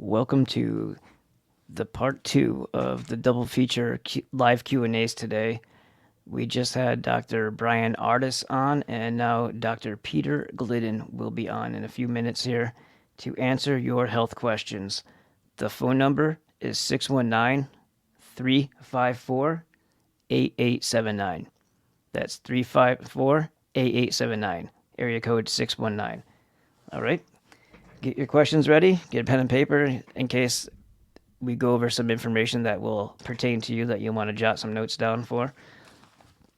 Welcome to the part 2 of the double feature live Q&As today. We just had Dr. Bryan Ardis on, and now Dr. Peter Glidden will be on in a few minutes here to answer your health questions. The phone number is 619-354-8879. That's 354-8879, area code 619. All right. Get your questions ready. Get a pen and paper in case we go over some information that will pertain to you that you want to jot some notes down for.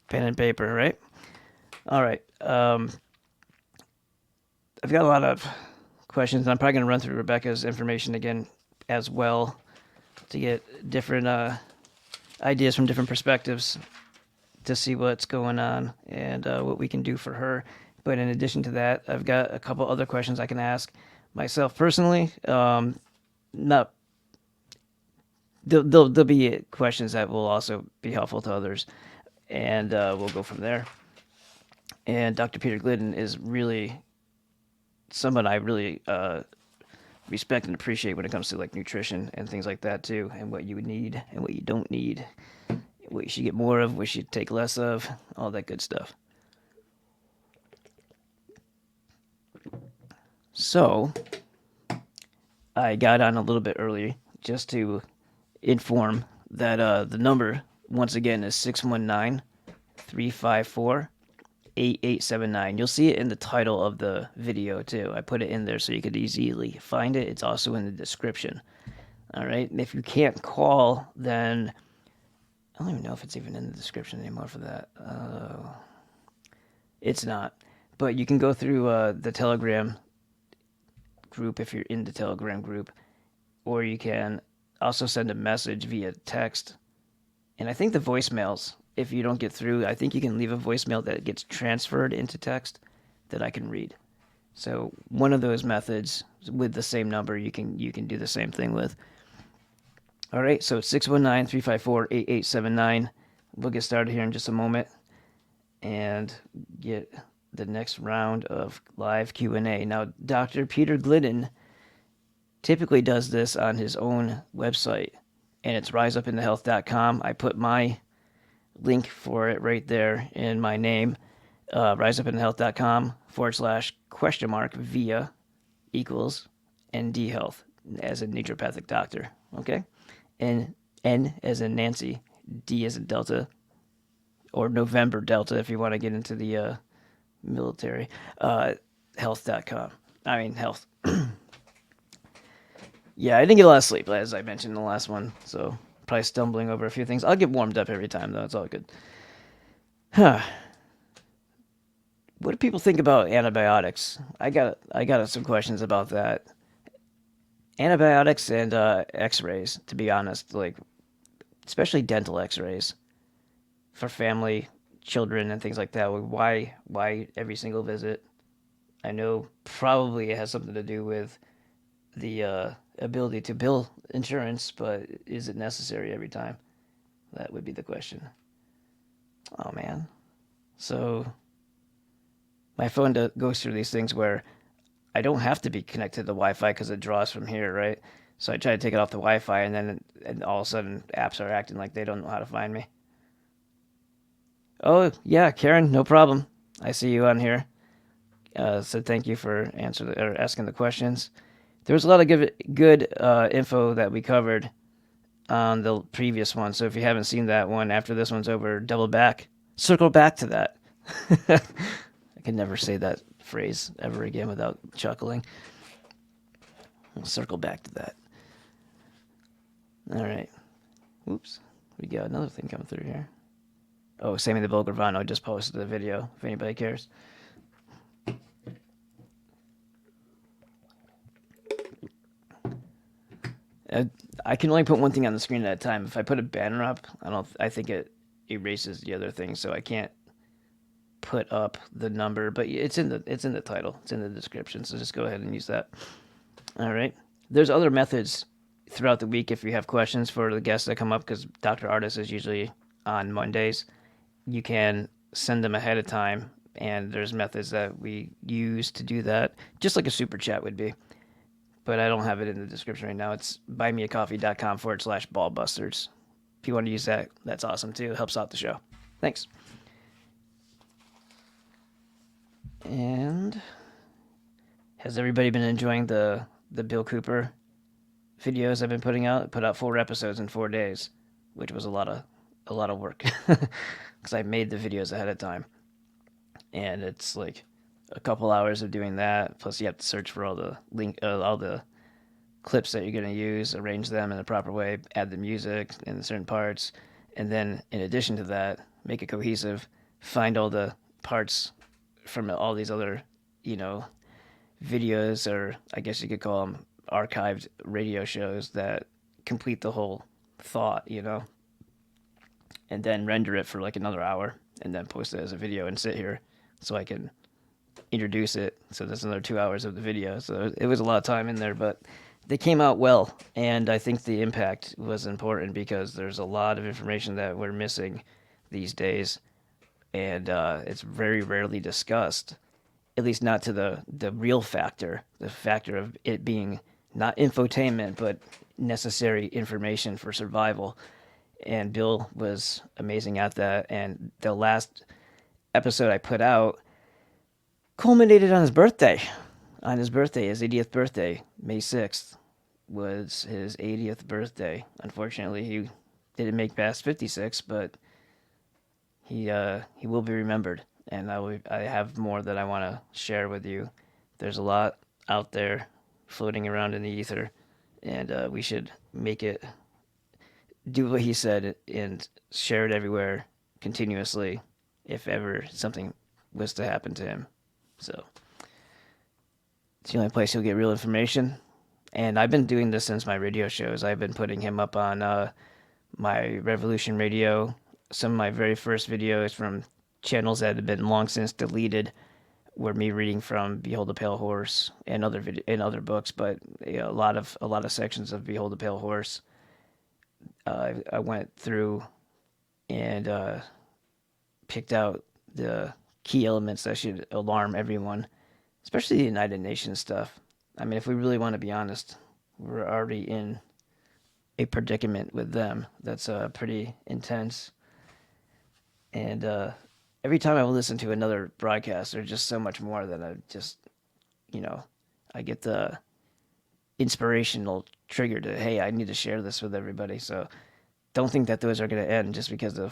Pen and paper, right? All right. I've got a lot of questions. I'm probably going to run through Rebecca's information again as well to get different ideas from different perspectives to see what's going on and what we can do for her. But in addition to that, I've got a couple other questions I can ask myself personally. Not there'll be questions that will also be helpful to others, and we'll go from there. And Dr. Peter Glidden is really someone I really respect and appreciate when it comes to like nutrition and things like that too, and what you would need and what you don't need, what you should get more of, what you should take less of, all that good stuff. So, I got on a little bit early just to inform that the number, once again, is 619-354-8879. You'll see it in the title of the video, too. I put it in there so you could easily find it. It's also in the description. All right? And if you can't call, then I don't even know if it's even in the description anymore for that. It's not. But you can go through the Telegram group if you're in the Telegram group, or you can also send a message via text. And I think the voicemails, if you don't get through, I think you can leave a voicemail that gets transferred into text that I can read. So one of those methods with the same number you can do the same thing with. All right, so 619-354-8879. We'll get started here in just a moment and get the next round of live Q&A. Now, Dr. Peter Glidden typically does this on his own website, and it's riseupinthehealth.com. I put my link for it right there in my name, riseupinthehealth.com / via equals ND Health, as a naturopathic doctor, okay? And N as in Nancy, D as in Delta, or November Delta if you want to get into the military, health.com. I mean, health. Yeah, I didn't get a lot of sleep, as I mentioned in the last one, so probably stumbling over a few things. I'll get warmed up every time, though. It's all good. Huh. What do people think about antibiotics? I got some questions about that. Antibiotics and x-rays, to be honest, like, especially dental x-rays for family, children, and things like that. Why every single visit? I know probably it has something to do with the ability to bill insurance, but is it necessary every time? That would be the question. Oh man. So my phone goes through these things where I don't have to be connected to the Wi-Fi because it draws from here, right? So I try to take it off the Wi-Fi, and then all of a sudden apps are acting like they don't know how to find me. Oh, yeah, Karen, no problem. I see you on here. So thank you for asking the questions. There was a lot of good info that we covered on the previous one. So if you haven't seen that one, after this one's over, circle back to that. I can never say that phrase ever again without chuckling. I'll circle back to that. All right. Oops. We got another thing coming through here. Oh, Sammy the Bulgarvano just posted the video, if anybody cares. I can only put one thing on the screen at a time. If I put a banner up, I think it erases the other thing, so I can't put up the number, but it's in the title. It's in the description, so just go ahead and use that. All right. There's other methods throughout the week if you have questions for the guests that come up, because Dr. Ardis is usually on Mondays. You can send them ahead of time, and there's methods that we use to do that, just like a super chat would be. but I don't have it in the description right now. It's buymeacoffee.com/ballbusters. If you want to use that, that's awesome too. It helps out the show. Thanks. And has everybody been enjoying the Bill Cooper videos I've been putting out? I put out 4 episodes in 4 days, which was a lot of work because I made the videos ahead of time, and it's like a couple hours of doing that. Plus, you have to search for all the clips that you're going to use, arrange them in the proper way, add the music in certain parts, and then in addition to that, make it cohesive. Find all the parts from all these other, videos, or I guess you could call them archived radio shows that complete the whole thought, and then render it for like another hour and then post it as a video and sit here so I can introduce it. So that's another 2 hours of the video. So it was a lot of time in there, but they came out well. And I think the impact was important because there's a lot of information that we're missing these days. And it's very rarely discussed, at least not to the real factor, the factor of it being not infotainment, but necessary information for survival. And Bill was amazing at that. And the last episode I put out culminated on his birthday. On his birthday, his 80th birthday, May 6th, was his 80th birthday. Unfortunately, he didn't make past 56, but he will be remembered. And I have more that I want to share with you. There's a lot out there floating around in the ether, and we should make it do what he said and share it everywhere continuously if ever something was to happen to him. So it's the only place you'll get real information. And I've been doing this since my radio shows. I've been putting him up on my Revolution Radio. Some of my very first videos from channels that had been long since deleted were me reading from Behold the Pale Horse and other books, but a lot of sections of Behold the Pale Horse. I went through and picked out the key elements that should alarm everyone, especially the United Nations stuff. I mean, if we really want to be honest, we're already in a predicament with them that's pretty intense. And every time I listen to another broadcast, there's just so much more that I just, I get the inspirational trigger to, hey, I need to share this with everybody. So don't think that those are going to end just because the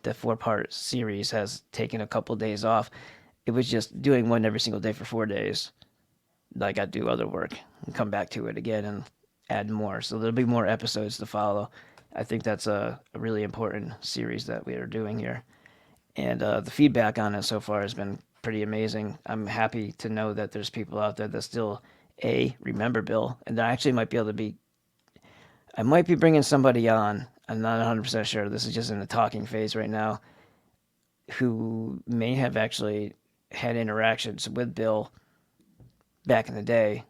4-part series has taken a couple days off. It was just doing one every single day for 4 days. I got to do other work and come back to it again and add more. So there'll be more episodes to follow. I think that's a really important series that we are doing here. And the feedback on it so far has been pretty amazing. I'm happy to know that there's people out there that still, remember Bill. And I actually might be able to I might be bringing somebody on. I'm not 100% sure. This is just in the talking phase right now, who may have actually had interactions with Bill back in the day,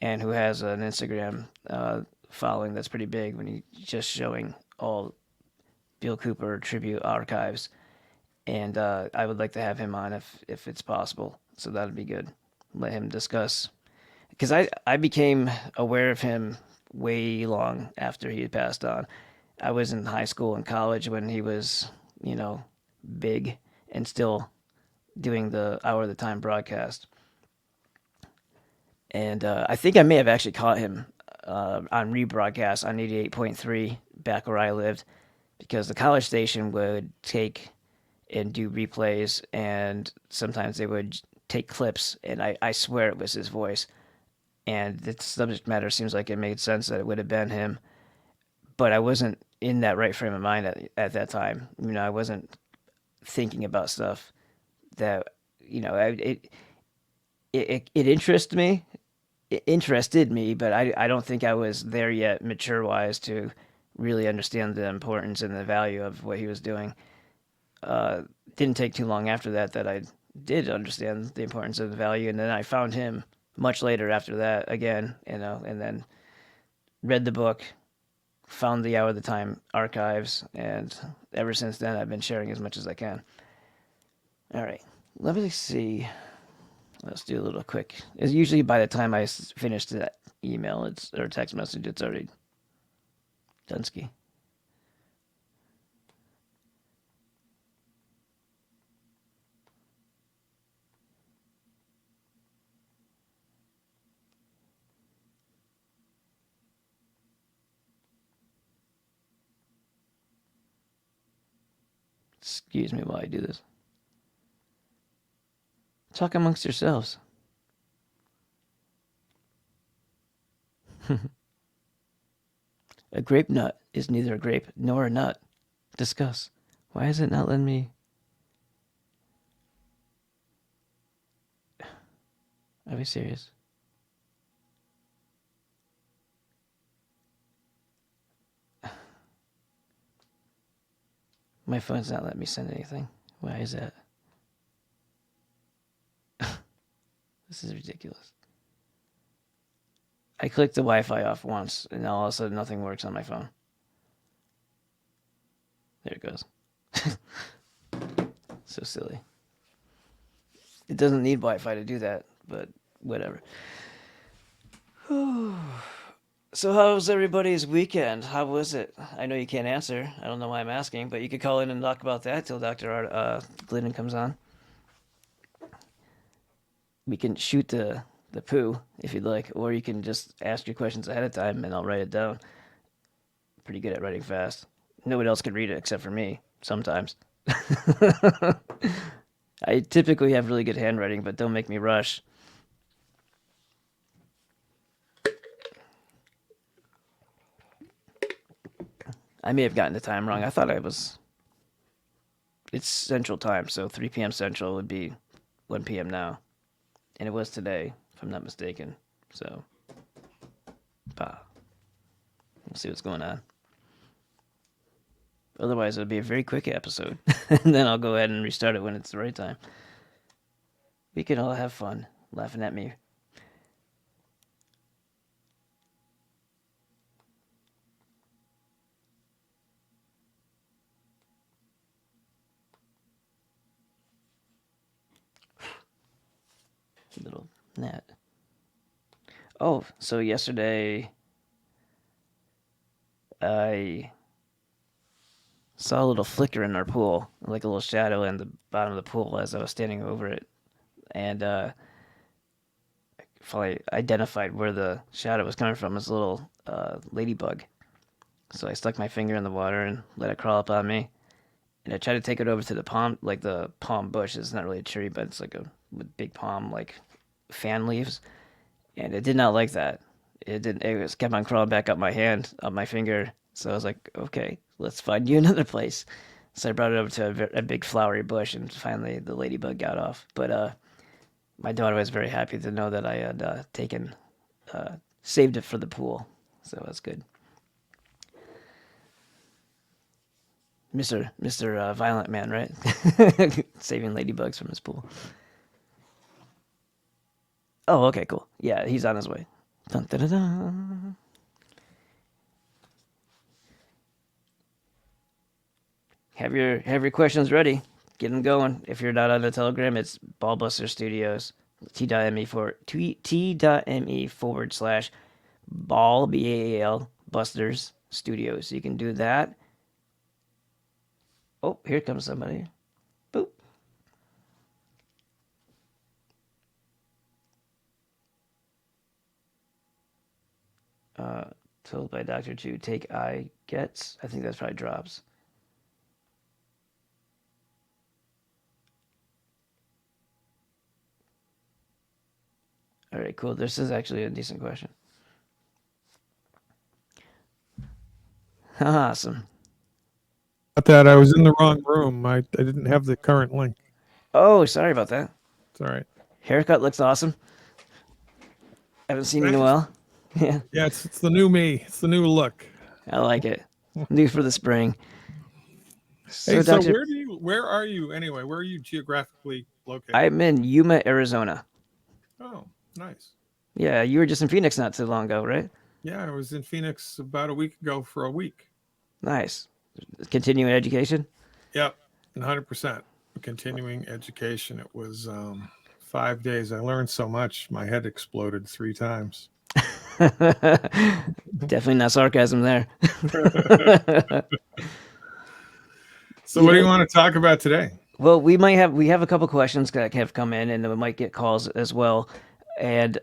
and who has an Instagram following that's pretty big when he's just showing all Bill Cooper tribute archives. And I would like to have him on if it's possible. So that would be good. Let him discuss. Because I became aware of him way long after he had passed on. I was in high school and college when he was, big and still doing the Hour of the Time broadcast. And I think I may have actually caught him on rebroadcast on 88.3 back where I lived, because the college station would take and do replays, and sometimes they would take clips, and I swear it was his voice. And the subject matter seems like it made sense that it would have been him, but I wasn't in that right frame of mind at that time. I wasn't thinking about stuff that, it interested me. It interested me, but I don't think I was there yet, mature-wise, to really understand the importance and the value of what he was doing. Didn't take too long after that I did understand the importance of the value, and then I found him much later after that again, and then read the book, found the Hour of the Time archives, and ever since then I've been sharing as much as I can. All right, let me see. Let's do a little quick. It's usually by the time I finish that email, or text message, it's already Dunsky. Excuse me while I do this. Talk amongst yourselves. A grape nut is neither a grape nor a nut. Discuss. Why is it not letting me... Are we serious? My phone's not letting me send anything. Why is that? This is ridiculous. I clicked the Wi-Fi off once, and now all of a sudden nothing works on my phone. There it goes. So silly. It doesn't need Wi-Fi to do that, but whatever. So how was everybody's weekend? How was it? I know you can't answer. I don't know why I'm asking, but you could call in and talk about that till Dr. Glidden comes on. We can shoot the poo if you'd like, or you can just ask your questions ahead of time and I'll write it down. Pretty good at writing fast. Nobody else can read it except for me, sometimes. I typically have really good handwriting, but don't make me rush. I may have gotten the time wrong. I thought it's Central Time, so 3 p.m. Central would be 1 p.m. now. And it was today, if I'm not mistaken. So, we'll see what's going on. Otherwise, it'll be a very quick episode. And then I'll go ahead and restart it when it's the right time. We can all have fun laughing at me. Little net. Oh, so yesterday I saw a little flicker in our pool, like a little shadow in the bottom of the pool as I was standing over it. And I finally identified where the shadow was coming from. It was a little ladybug. So I stuck my finger in the water and let it crawl up on me. And I tried to take it over to the palm, like the palm bush. It's not really a tree, but it's like a big palm, like fan leaves. And it did not like that. It didn't. It was kept on crawling back up my hand, up my finger. So I was like, okay, let's find you another place. So I brought it over to a big flowery bush, and finally the ladybug got off. But my daughter was very happy to know that I had saved it for the pool. So that's good. Mr. Violent Man, right? Saving ladybugs from his pool. Oh, okay, cool. Yeah, he's on his way. Dun, dun, dun, dun. Have your questions ready. Get them going. If you're not on the Telegram, it's Ballbuster Studios. T.me / ball BAAL Busters Studios. So you can do that. Oh, here comes somebody. Boop. Told by doctor to take eye gets. I think that's probably drops. All right, cool. This is actually a decent question. Awesome. That I was in the wrong room. I didn't have the current link. Oh, sorry about that. It's all right. Haircut looks awesome. Haven't seen you in a while. Yeah. Yeah, it's the new me. It's the new look. I like it. New for the spring. So, Dr. Where are you anyway? Where are you geographically located? I'm in Yuma, Arizona. Oh, nice. Yeah, you were just in Phoenix not too long ago, right? Yeah, I was in Phoenix about a week ago for a week. Nice. Continuing education? Yep, 100%. Continuing education. It was 5 days. I learned so much. My head exploded 3 times. Definitely not sarcasm there. So what do you want to talk about today? Well, we have a couple questions that have come in, and then we might get calls as well. And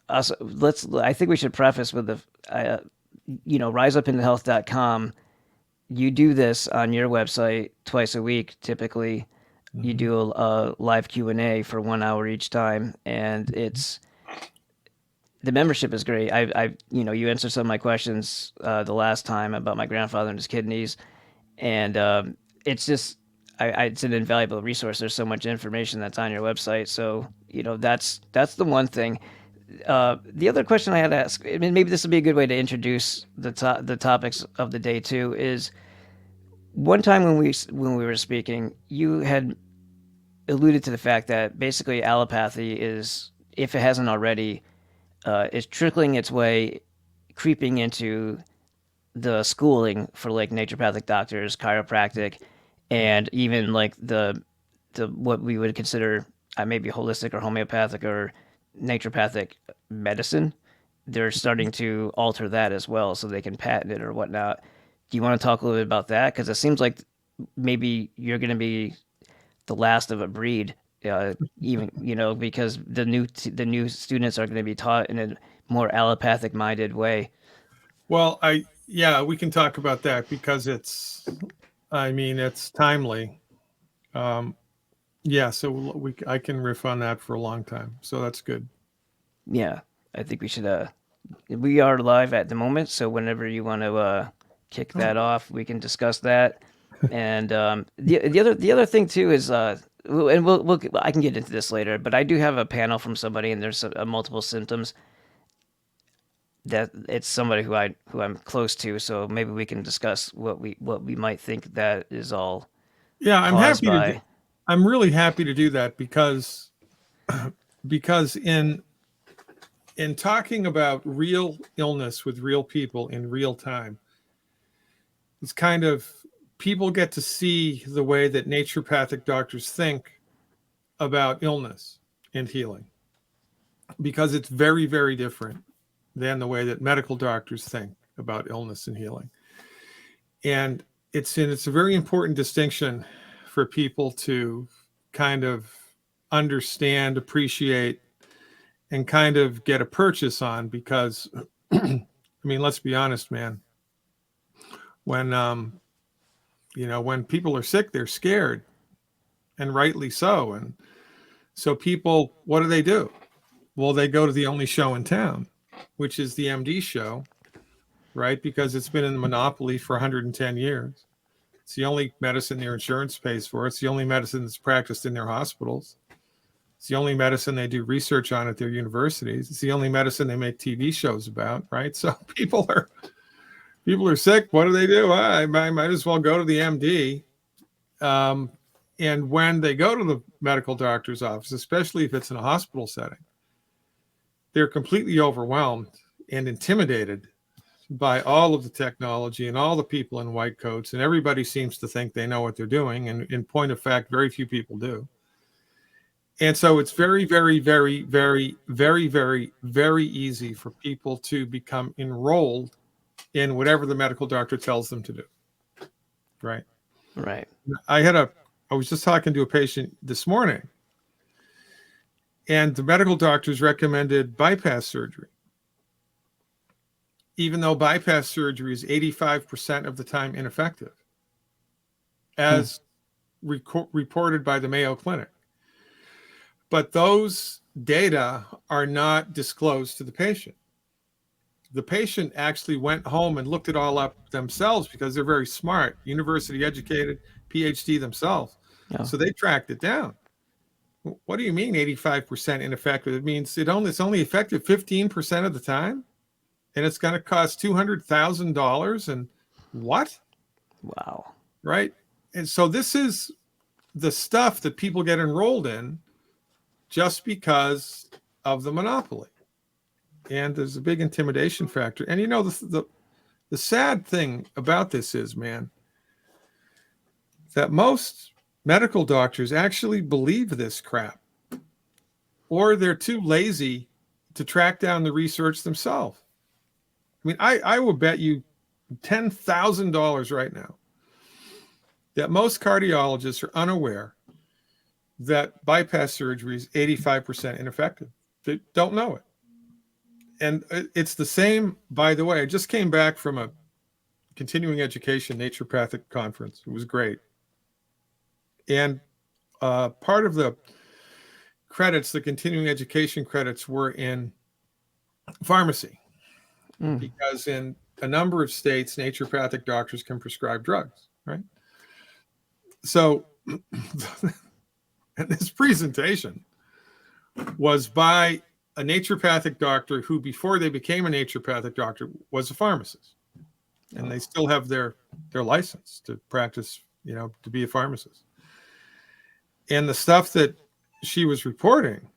also, I think we should preface with the riseupintohealth.com. You do this on your website twice a week, typically. You do a live Q&A for 1 hour each time, and the membership is great. You answered some of my questions the last time about my grandfather and his kidneys, and it's just it's an invaluable resource. There's so much information that's on your website, so that's the one thing. The other question I had to ask, I mean, maybe this would be a good way to introduce the topics of the day too, is one time when we were speaking, you had alluded to the fact that basically allopathy is, if it hasn't already, is trickling its way, creeping into the schooling for like naturopathic doctors, chiropractic, and even like the what we would consider maybe holistic or homeopathic or naturopathic medicine. They're starting to alter that as well, so they can patent it or whatnot. Do you want to talk a little bit about that? Because it seems like maybe you're going to be the last of a breed, even because the new students are going to be taught in a more allopathic minded way. Well, we can talk about that because it's timely. So I can riff on that for a long time. So that's good. Yeah, I think we should. We are live at the moment, so whenever you want to kick that off, we can discuss that. And the other thing too is, and I can get into this later, but I do have a panel from somebody, and there's multiple symptoms. That it's somebody who I'm close to, so maybe we can discuss what we might think that is all. Yeah, I'm really happy to do that because in talking about real illness with real people in real time, it's kind of, people get to see the way that naturopathic doctors think about illness and healing, because it's very, very different than the way that medical doctors think about illness and healing. And it's a very important distinction for people to kind of understand, appreciate, and kind of get a purchase on, because I mean, let's be honest, man. When when people are sick, they're scared, and rightly so. And so people, what do? Well, they go to the only show in town, which is the MD show, right? Because it's been in the monopoly for 110 years. It's the only medicine their insurance pays for. It's the only medicine that's practiced in their hospitals. It's the only medicine they do research on at their universities. It's the only medicine they make TV shows about, right? So people are sick. What do? I might as well go to the MD. And when they go to the medical doctor's office, especially if it's in a hospital setting, they're completely overwhelmed and intimidated by all of the technology and all the people in white coats, and everybody seems to think they know what they're doing. And in point of fact, very few people do. And so it's very, very, very, very, very, very, very easy for people to become enrolled in whatever the medical doctor tells them to do. Right. Right. I was just talking to a patient this morning, and the medical doctors recommended bypass surgery, even though bypass surgery is 85% of the time ineffective, as reported by the Mayo Clinic. But those data are not disclosed to the patient. The patient actually went home and looked it all up themselves, because they're very smart, university educated, PhD themselves. Oh. So they tracked it down. What do you mean 85% ineffective? It means it's only effective 15% of the time, and it's going to cost $200,000. And what? Wow. Right. And so this is the stuff that people get enrolled in just because of the monopoly. And there's a big intimidation factor. And the sad thing about this is, man, that most medical doctors actually believe this crap. or they're too lazy to track down the research themselves. I mean, I will bet you $10,000 right now that most cardiologists are unaware that bypass surgery is 85% ineffective. They don't know it. And it's the same, by the way. I just came back from a continuing education naturopathic conference. It was great. And part of the credits, the continuing education credits, were in pharmacy, because in a number of states, naturopathic doctors can prescribe drugs, right? So this presentation was by a naturopathic doctor who, before they became a naturopathic doctor, was a pharmacist. And they still have their license to practice, to be a pharmacist. And the stuff that she was reporting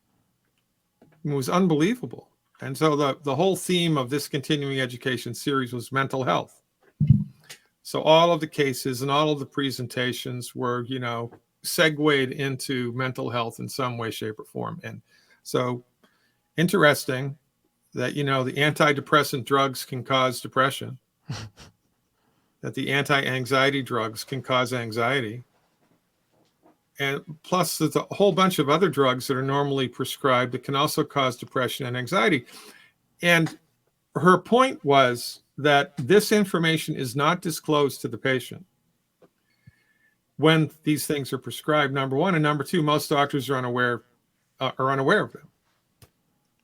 was unbelievable. And so the whole theme of this continuing education series was mental health. So all of the cases and all of the presentations were, segued into mental health in some way, shape, or form. And so interesting that, the antidepressant drugs can cause depression, that the anti-anxiety drugs can cause anxiety. And plus, there's a whole bunch of other drugs that are normally prescribed that can also cause depression and anxiety. And her point was that this information is not disclosed to the patient when these things are prescribed, number one. And number two, most doctors are unaware of them,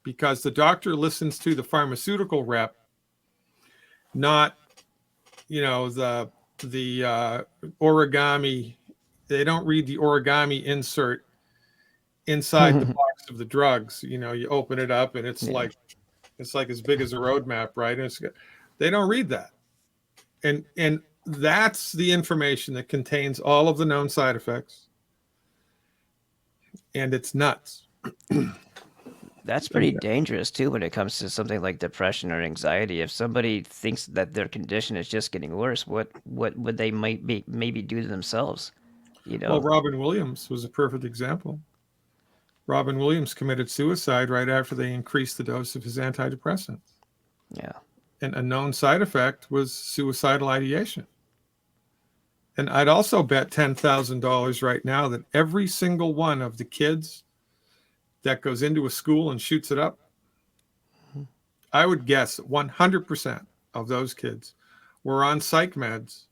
because the doctor listens to the pharmaceutical rep, not, the origami. They don't read the origami insert inside the box of the drugs. You open it up and it's like as big as a roadmap, right? And they don't read that. And that's the information that contains all of the known side effects. And it's nuts. That's pretty dangerous too when it comes to something like depression or anxiety. If somebody thinks that their condition is just getting worse, what would they maybe do to themselves? Well, Robin Williams was a perfect example. Robin Williams committed suicide right after they increased the dose of his antidepressants. Yeah. And a known side effect was suicidal ideation. And I'd also bet $10,000 right now that every single one of the kids that goes into a school and shoots it up, I would guess 100% of those kids were on psych meds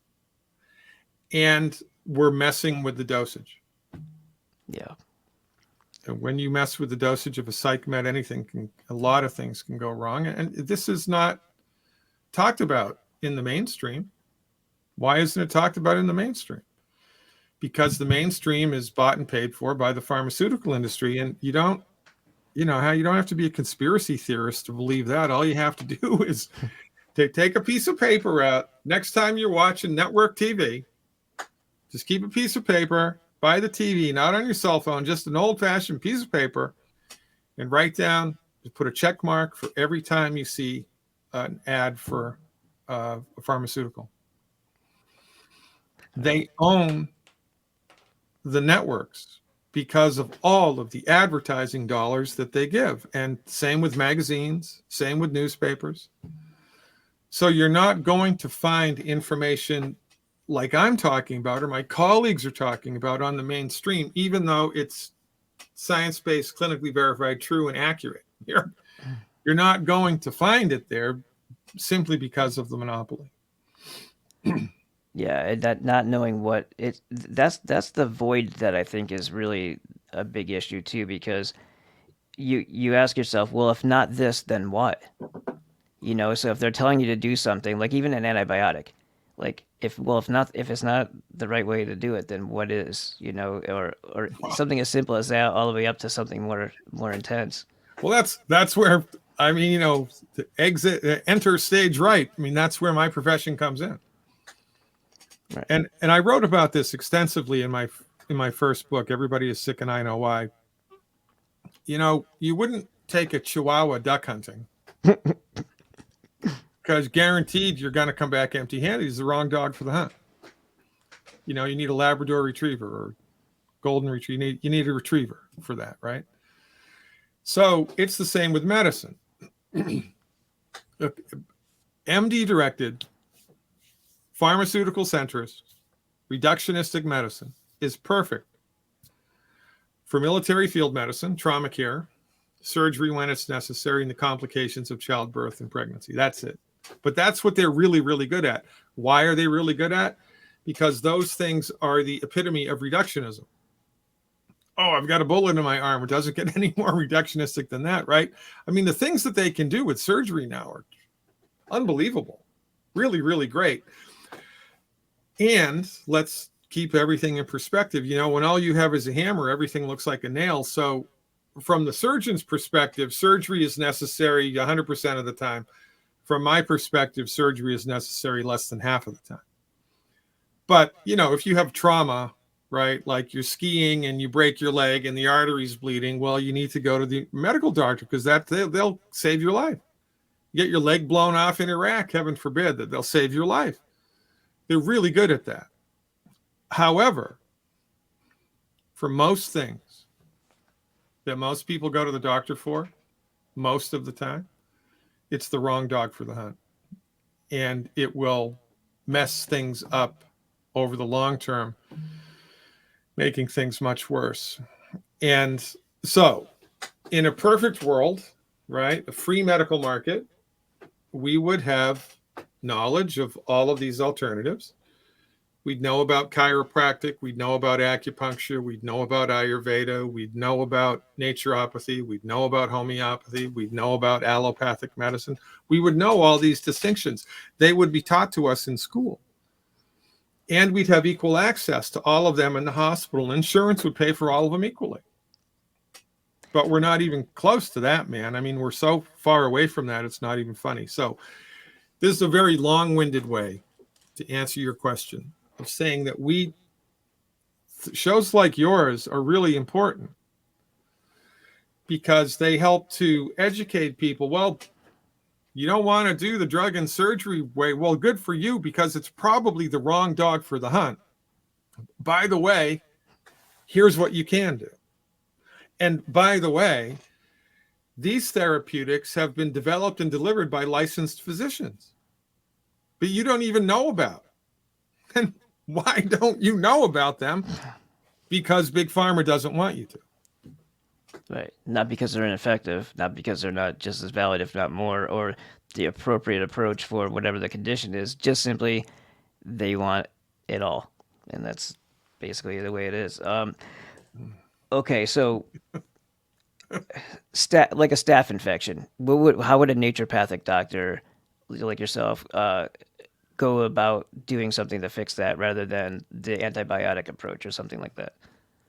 and were messing with the dosage. Yeah. And when you mess with the dosage of a psych med, a lot of things can go wrong. And this is not talked about in the mainstream. Why isn't it talked about in the mainstream? Because the mainstream is bought and paid for by the pharmaceutical industry. And you don't have to be a conspiracy theorist to believe that. All you have to do is take a piece of paper out. Next time you're watching network TV, just keep a piece of paper by the TV, not on your cell phone, just an old-fashioned piece of paper, and write down, just put a check mark for every time you see an ad for a pharmaceutical. They own the networks because of all of the advertising dollars that they give. And same with magazines, same with newspapers. So you're not going to find information like I'm talking about or my colleagues are talking about on the mainstream, even though it's science-based, clinically verified, true, and accurate. You're not going to find it there simply because of the monopoly. Yeah, that not knowing what that's the void that I think is really a big issue too, because you ask yourself, well, if not this, then what? So if they're telling you to do something, like even an antibiotic, like if it's not the right way to do it, then what is, or something as simple as that all the way up to something more intense. Well, that's where, the enter stage right. I mean, that's where my profession comes in. Right. And I wrote about this extensively in my first book, Everybody is Sick and I Know Why. You wouldn't take a Chihuahua duck hunting because guaranteed you're going to come back empty-handed. He's the wrong dog for the hunt. You need a Labrador retriever or golden retriever. You need a retriever for that, right? So it's the same with medicine. MD directed, pharmaceutical centrist, reductionistic medicine is perfect for military field medicine, trauma care, surgery when it's necessary, and the complications of childbirth and pregnancy. That's it. But that's what they're really, really good at. Why are they really good at? Because those things are the epitome of reductionism. Oh, I've got a bullet in my arm. It doesn't get any more reductionistic than that, right? I mean, the things that they can do with surgery now are unbelievable. Really, really great. And let's keep everything in perspective. You know, when all you have is a hammer, everything looks like a nail. So from the surgeon's perspective, surgery is necessary 100% of the time. From my perspective, surgery is necessary less than half of the time. But, you know, if you have trauma, right, like you're skiing and you break your leg and the artery's bleeding, well, you need to go to the medical doctor because they'll save your life. You get your leg blown off in Iraq, heaven forbid, that they'll save your life. They're really good at that. However, for most things that most people go to the doctor for, most of the time, it's the wrong dog for the hunt. And it will mess things up over the long term, making things much worse. And so, in a perfect world, right, a free medical market, we would have knowledge of all of these alternatives. We'd know about chiropractic, we'd know about acupuncture, we'd know about Ayurveda, we'd know about naturopathy, we'd know about homeopathy, we'd know about allopathic medicine. We would know all these distinctions. They would be taught to us in school. And we'd have equal access to all of them in the hospital. Insurance would pay for all of them equally. But we're not even close to that, man. I mean, we're so far away from that, it's not even funny. So this is a very long-winded way to answer your question of saying that shows like yours are really important because they help to educate people. Well, you don't want to do the drug and surgery way. Well, good for you because it's probably the wrong dog for the hunt. By the way, here's what you can do. And by the way, these therapeutics have been developed and delivered by licensed physicians, but you don't even know about it. And why don't you know about them? Because Big Pharma doesn't want you to. Right. Not because they're ineffective, not because they're not just as valid, if not more, or the appropriate approach for whatever the condition is. Just simply, they want it all. And that's basically the way it is. Okay, so like a staph infection, how would a naturopathic doctor like yourself go about doing something to fix that rather than the antibiotic approach or something like that?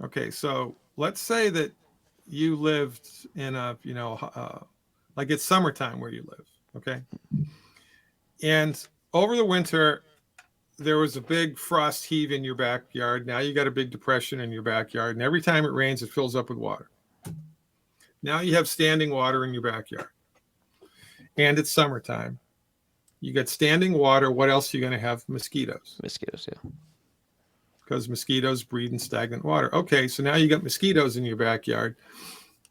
Okay, so let's say that you lived in a, like it's summertime where you live, okay? And over the winter, there was a big frost heave in your backyard. Now you got a big depression in your backyard, and every time it rains, it fills up with water. Now you have standing water in your backyard, and it's summertime. You got standing water. What else are you going to have? Mosquitoes. Mosquitoes, yeah. Because mosquitoes breed in stagnant water. Okay, so now you got mosquitoes in your backyard.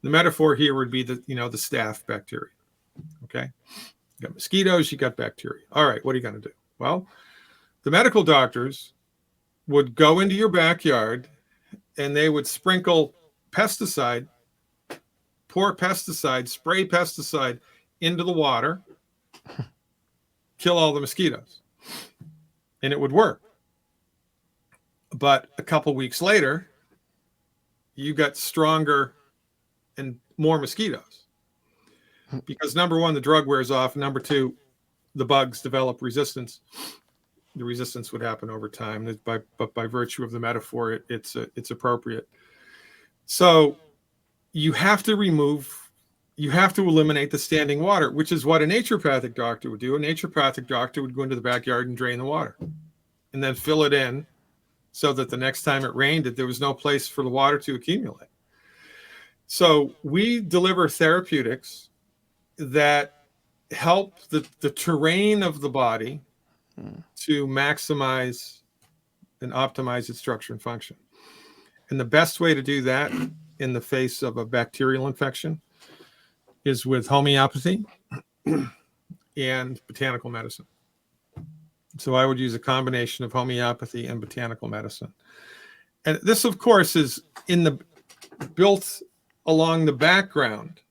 The metaphor here would be the staph bacteria. Okay, you got mosquitoes, you got bacteria. All right, what are you going to do? Well, the medical doctors would go into your backyard and they would sprinkle pesticide, pour pesticide, spray pesticide into the water, kill all the mosquitoes, and it would work. But a couple weeks later, you got stronger and more mosquitoes. Because number one, the drug wears off. Number two, the bugs develop resistance. The resistance would happen over time. But by virtue of the metaphor, it's appropriate. So you have to eliminate the standing water, which is what a naturopathic doctor would do. A naturopathic doctor would go into the backyard and drain the water and then fill it in, so that the next time it rained, that there was no place for the water to accumulate. So we deliver therapeutics that help the terrain of the body to maximize and optimize its structure and function. And the best way to do that in the face of a bacterial infection is with homeopathy and botanical medicine. So I would use a combination of homeopathy and botanical medicine. And this, of course, is built along the background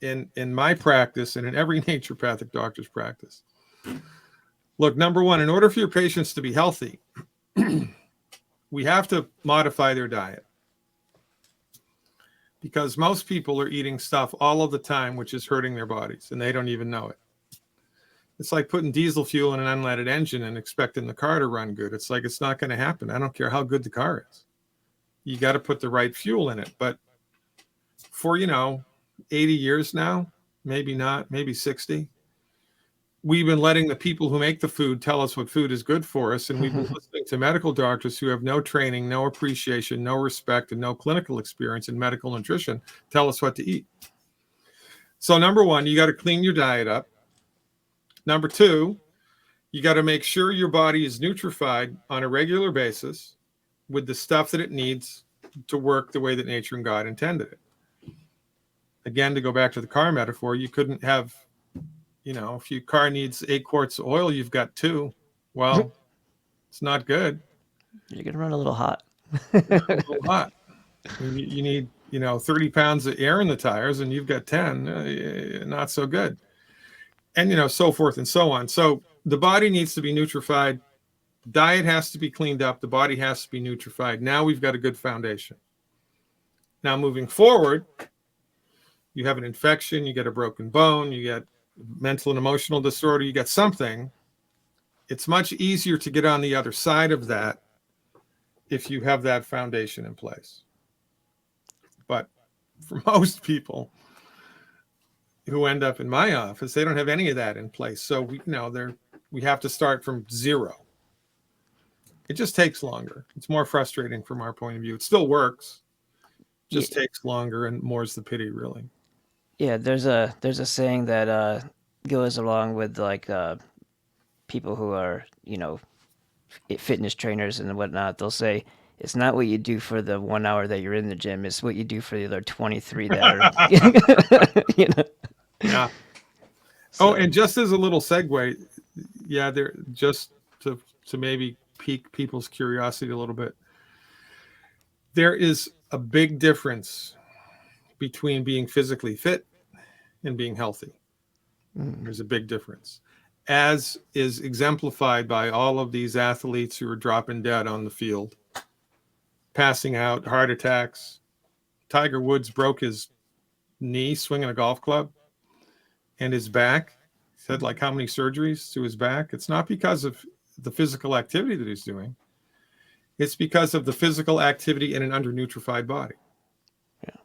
in my practice and in every naturopathic doctor's practice. Look, number one, in order for your patients to be healthy, we have to modify their diet. Because most people are eating stuff all of the time, which is hurting their bodies, and they don't even know it. It's like putting diesel fuel in an unleaded engine and expecting the car to run good. It's like, it's not going to happen. I don't care how good the car is. You got to put the right fuel in it. But for, 80 years now, maybe not, maybe 60, we've been letting the people who make the food tell us what food is good for us. And we've been listening to medical doctors who have no training, no appreciation, no respect, and no clinical experience in medical nutrition tell us what to eat. So number one, you got to clean your diet up. Number two, you got to make sure your body is nutrified on a regular basis with the stuff that it needs to work the way that nature and God intended it. Again, to go back to the car metaphor, you couldn't have, if your car needs 8 quarts of oil, you've got 2. Well, it's not good. You're going to run a little hot. A little hot. You need, 30 pounds of air in the tires and you've got 10. Not so good. And, so forth and so on. So the body needs to be nutrified. Diet has to be cleaned up. The body has to be nutrified. Now we've got a good foundation. Now moving forward, you have an infection, you get a broken bone, you get mental and emotional disorder, you get something. It's much easier to get on the other side of that if you have that foundation in place. But for most people who end up in my office, they don't have any of that in place. So we have to start from zero. It just takes longer. It's more frustrating from our point of view. It still works. Just takes longer, and more's the pity, really. Yeah, there's a saying that goes along with like people who are fitness trainers and whatnot. They'll say it's not what you do for the 1 hour that you're in the gym; it's what you do for the other 23 that are. Yeah. So, Oh, and just as a little segue, there just to maybe pique people's curiosity a little bit. There is a big difference between being physically fit and being healthy. There's a big difference, as is exemplified by all of these athletes who are dropping dead on the field, passing out, heart attacks. Tiger Woods broke his knee swinging a golf club, and his back. He said, like, how many surgeries to his back? It's not because of the physical activity that he's doing. It's because of the physical activity in an undernutrified body. Yeah.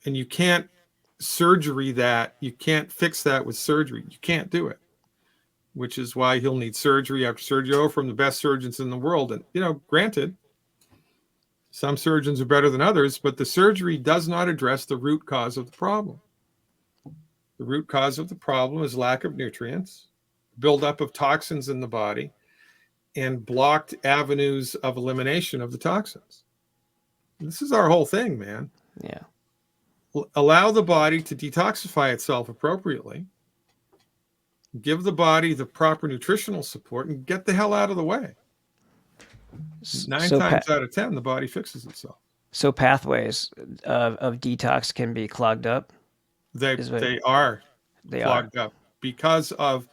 And you can't surgery that. You can't fix that with surgery. You can't do it, which is why he'll need surgery after surgery from the best surgeons in the world. And, granted, some surgeons are better than others, but the surgery does not address the root cause of the problem. The root cause of the problem is lack of nutrients, buildup of toxins in the body, and blocked avenues of elimination of the toxins. This is our whole thing, man. Yeah. Allow the body to detoxify itself appropriately, give the body the proper nutritional support, and get the hell out of the way. 9 times out of 10, the body fixes itself. So pathways of detox can be clogged up? They are clogged up because of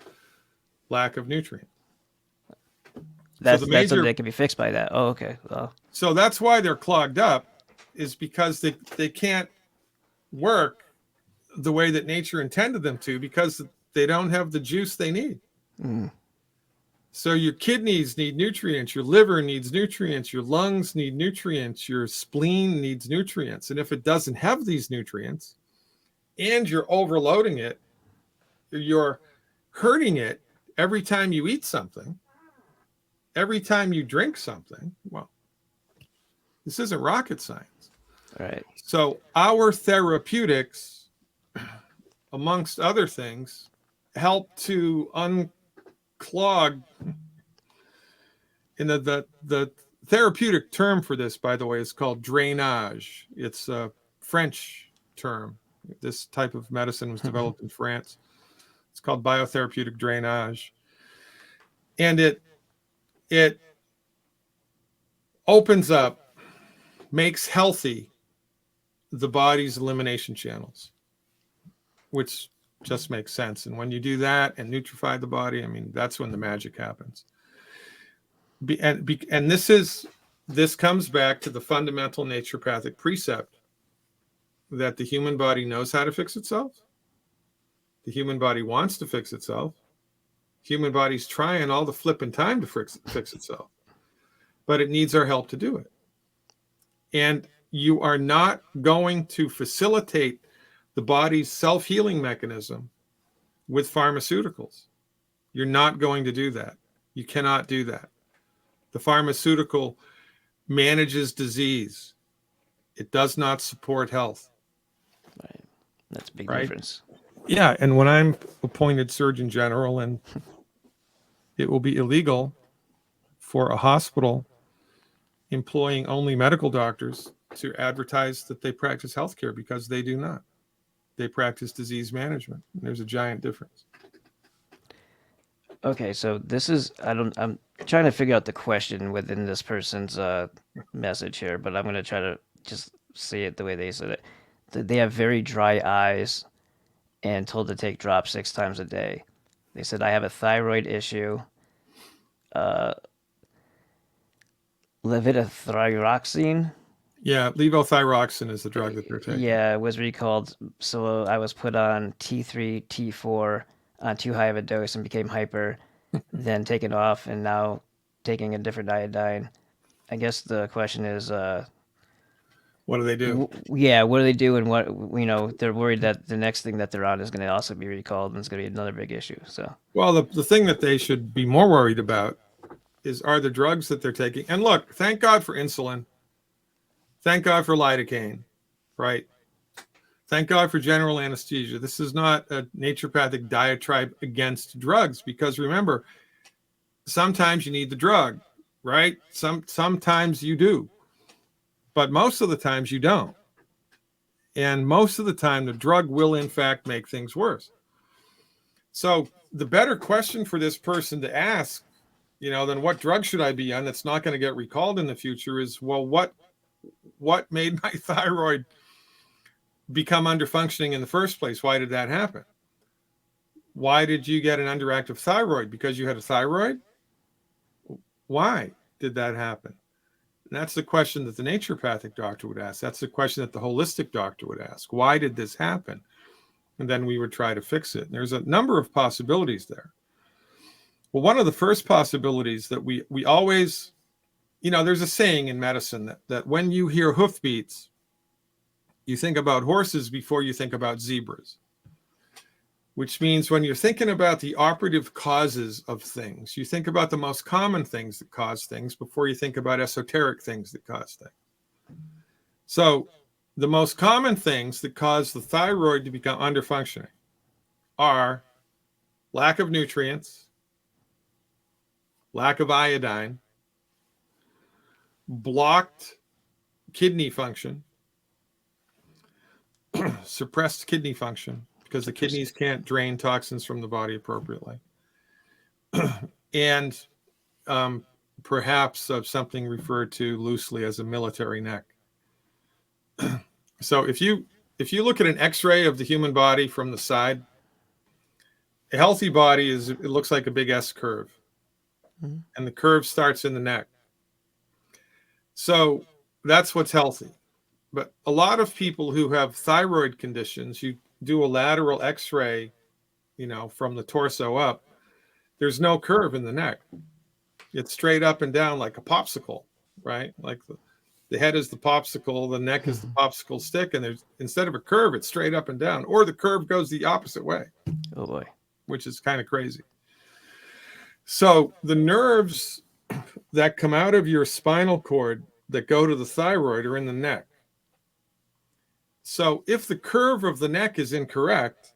lack of nutrients. That's something that can be fixed by that. Oh, okay. Well, so that's why they're clogged up, is because they can't work the way that nature intended them to, because they don't have the juice they need. So your kidneys need nutrients, your liver needs nutrients, your lungs need nutrients, your spleen needs nutrients. And if it doesn't have these nutrients and you're overloading it, you're hurting it every time you eat something, every time you drink something. Well, this isn't rocket science. all right. So our therapeutics, amongst other things, help to unclog. And the therapeutic term for this, by the way, is called drainage. It's a French term. This type of medicine was developed in France. It's called biotherapeutic drainage. And it opens up, makes healthy the body's elimination channels, which just makes sense. And when you do that and nutrify the body, I mean, that's when the magic happens. And this comes back to the fundamental naturopathic precept that the human body knows how to fix itself. The human body wants to fix itself. Human body's trying all the flipping time to fix itself, but it needs our help to do it. And you are not going to facilitate the body's self-healing mechanism with pharmaceuticals. You're not going to do that. You cannot do that. The pharmaceutical manages disease. It does not support health. Right. That's a big Right? difference. Yeah, and when I'm appointed Surgeon General, and it will be illegal for a hospital employing only medical doctors to advertise that they practice healthcare, because they do not. They practice disease management. There's a giant difference. Okay, so this is I'm trying to figure out the question within this person's message here, but I'm going to try to just say it the way they said it. They have very dry eyes and told to take drops 6 times a day. They said, I have a thyroid issue. Levothyroxine. Yeah, levothyroxine is the drug that they're taking. Yeah, it was recalled. So I was put on T3, T4 on too high of a dose and became hyper, then taken off, and now taking a different iodine. I guess the question is, What do they do? yeah, what do they do? And what, they're worried that the next thing that they're on is going to also be recalled, and it's going to be another big issue. So, Well, the thing that they should be more worried about are the drugs that they're taking. And look, thank God for insulin. Thank God for lidocaine, right? Thank God for general anesthesia. This is not a naturopathic diatribe against drugs, because remember, sometimes you need the drug, right? Sometimes you do, but most of the times you don't. And most of the time, the drug will, in fact, make things worse. So the better question for this person to ask, then what drug should I be on that's not going to get recalled in the future is, well, what made my thyroid become underfunctioning in the first place? Why did that happen? Why did you get an underactive thyroid? Because you had a thyroid? Why did that happen? And that's the question that the naturopathic doctor would ask. That's the question that the holistic doctor would ask. Why did this happen? And then we would try to fix it. And there's a number of possibilities there. Well, one of the first possibilities that we always, there's a saying in medicine that when you hear hoofbeats, you think about horses before you think about zebras, which means when you're thinking about the operative causes of things, you think about the most common things that cause things before you think about esoteric things that cause things. So the most common things that cause the thyroid to become underfunctioning are lack of nutrients, lack of iodine, blocked kidney function, suppressed kidney function, because the kidneys can't drain toxins from the body appropriately, and perhaps of something referred to loosely as a military neck. So if you look at an X-ray of the human body from the side, a healthy body it looks like a big S curve, and the curve starts in the neck. So that's what's healthy. But a lot of people who have thyroid conditions, you do a lateral X-ray, from the torso up, there's no curve in the neck. It's straight up and down like a popsicle, right? Like the head is the popsicle, the neck is the popsicle stick, and instead of a curve, it's straight up and down, or the curve goes the opposite way. oh boy, Which is kind of crazy. So the nerves that come out of your spinal cord that go to the thyroid are in the neck. So if the curve of the neck is incorrect,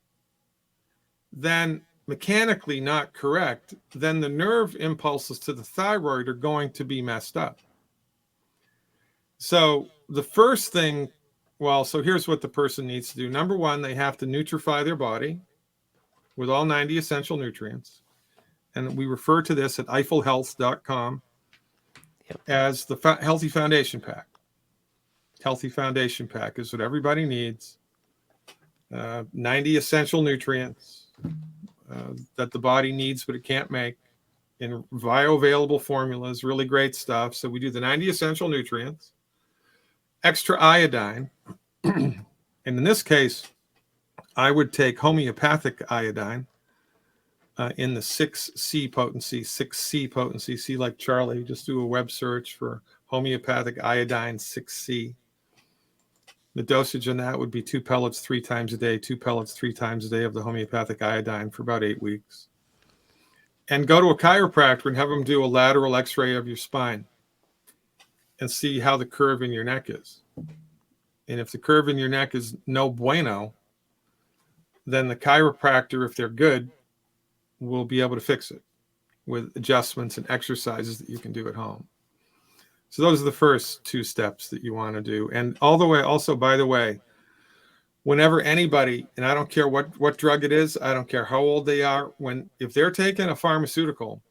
then mechanically not correct, then the nerve impulses to the thyroid are going to be messed up. So the first thing Well, so here's what the person needs to do. Number one, they have to nutrify their body with all 90 essential nutrients. And we refer to this at eiffelhealth.com as the Healthy Foundation Pack. Healthy Foundation Pack is what everybody needs. 90 essential nutrients that the body needs but it can't make in bioavailable formulas, really great stuff. So we do the 90 essential nutrients, extra iodine. And in this case, I would take homeopathic iodine in the 6C potency, 6C potency. C like Charlie, just do a web search for homeopathic iodine 6C. The dosage on that would be 2 pellets 3 times a day, 2 pellets 3 times a day of the homeopathic iodine for about 8 weeks. And go to a chiropractor and have them do a lateral x-ray of your spine and see how the curve in your neck is. And if the curve in your neck is no bueno, then the chiropractor, if they're good, will be able to fix it with adjustments and exercises that you can do at home. So those are the first 2 steps that you want to do. And all the way, also, by the way, whenever anybody, and I don't care what drug it is, I don't care how old they are, if they're taking a pharmaceutical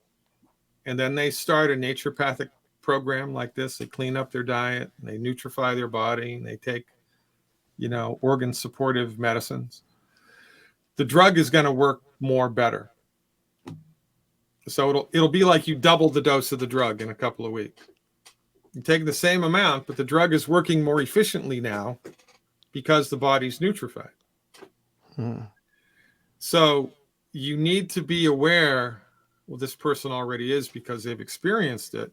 and then they start a naturopathic program like this, they clean up their diet, and they nutrify their body, and they take, organ supportive medicines, the drug is going to work better. So it'll be like you double the dose of the drug in a couple of weeks. You take the same amount, but the drug is working more efficiently now because the body's nutrified. So you need to be aware, well, this person already is because they've experienced it,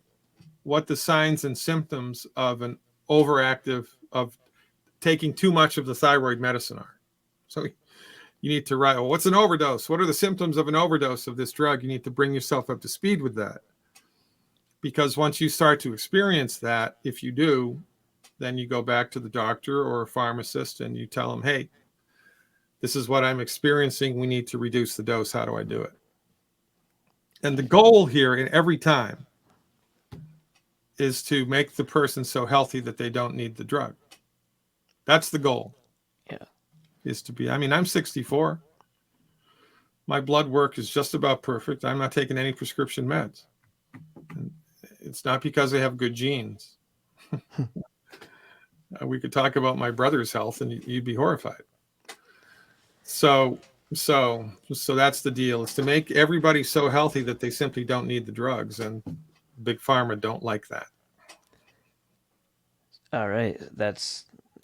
what the signs and symptoms of an of taking too much of the thyroid medicine are. So you need to write, well, what's an overdose? What are the symptoms of an overdose of this drug? You need to bring yourself up to speed with that. Because once you start to experience that, if you do, then you go back to the doctor or a pharmacist and you tell them, hey, this is what I'm experiencing. We need to reduce the dose. How do I do it? And the goal here in every time is to make the person so healthy that they don't need the drug. That's the goal. Yeah. Is to be, I'm 64. My blood work is just about perfect. I'm not taking any prescription meds. And it's not because I have good genes. We could talk about my brother's health and you'd be horrified. So that's the deal, is to make everybody so healthy that they simply don't need the drugs, and Big Pharma don't like that. All right.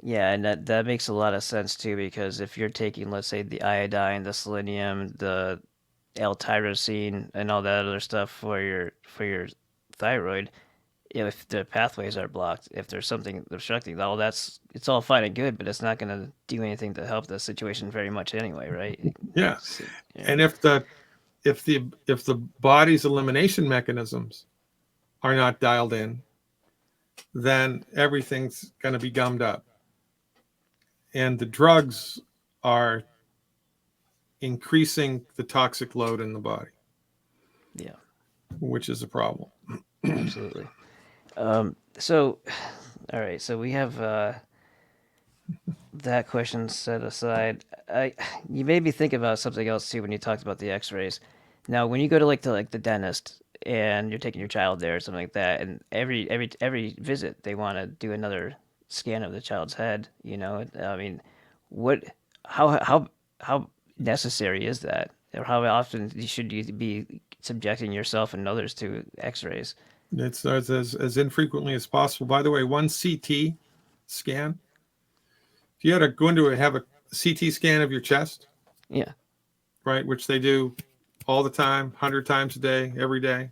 And that makes a lot of sense too, because if you're taking, let's say, the iodine, the selenium, the L-tyrosine, and all that other stuff for your thyroid, if the pathways are blocked, if there's something obstructing, it's all fine and good, but it's not going to do anything to help the situation very much anyway, right? Yeah. And if the body's elimination mechanisms are not dialed in, then everything's going to be gummed up. And the drugs are increasing the toxic load in the body. Yeah. Which is a problem. Absolutely. So, all right. So we have that question set aside. You made me think about something else too when you talked about the X-rays. Now, when you go to the dentist and you're taking your child there or something like that, and every visit they want to do another scan of the child's head. How necessary is that, or how often should you be subjecting yourself and others to X-rays? It's as infrequently as possible. By the way, one CT scan, if you had to go into have a CT scan of your chest, yeah, right, which they do all the time, 100 times a day, every day,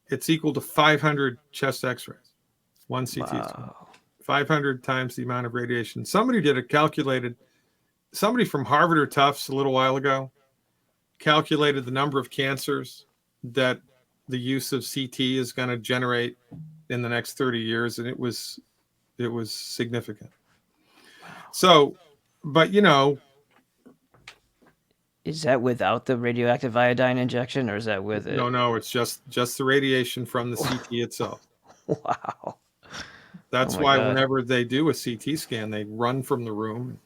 it's equal to 500 chest X-rays. One CT scan. 500 times the amount of radiation. Somebody from Harvard or Tufts a little while ago calculated the number of cancers that the use of CT is going to generate in the next 30 years, and it was significant. So, but is that without the radioactive iodine injection, or is that with it? No, it's just the radiation from the CT itself. Wow. That's my why God. whenever they do a CT scan, they run from the room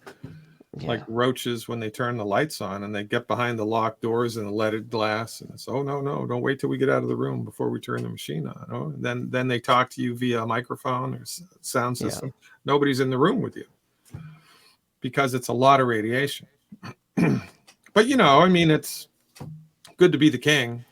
like roaches when they turn the lights on, and they get behind the locked doors and the leaded glass. And it's, oh, no, don't wait till we get out of the room before we turn the machine on. Oh, and then they talk to you via a microphone or sound system. Nobody's in the room with you because it's a lot of radiation. But, I mean, it's good to be the king.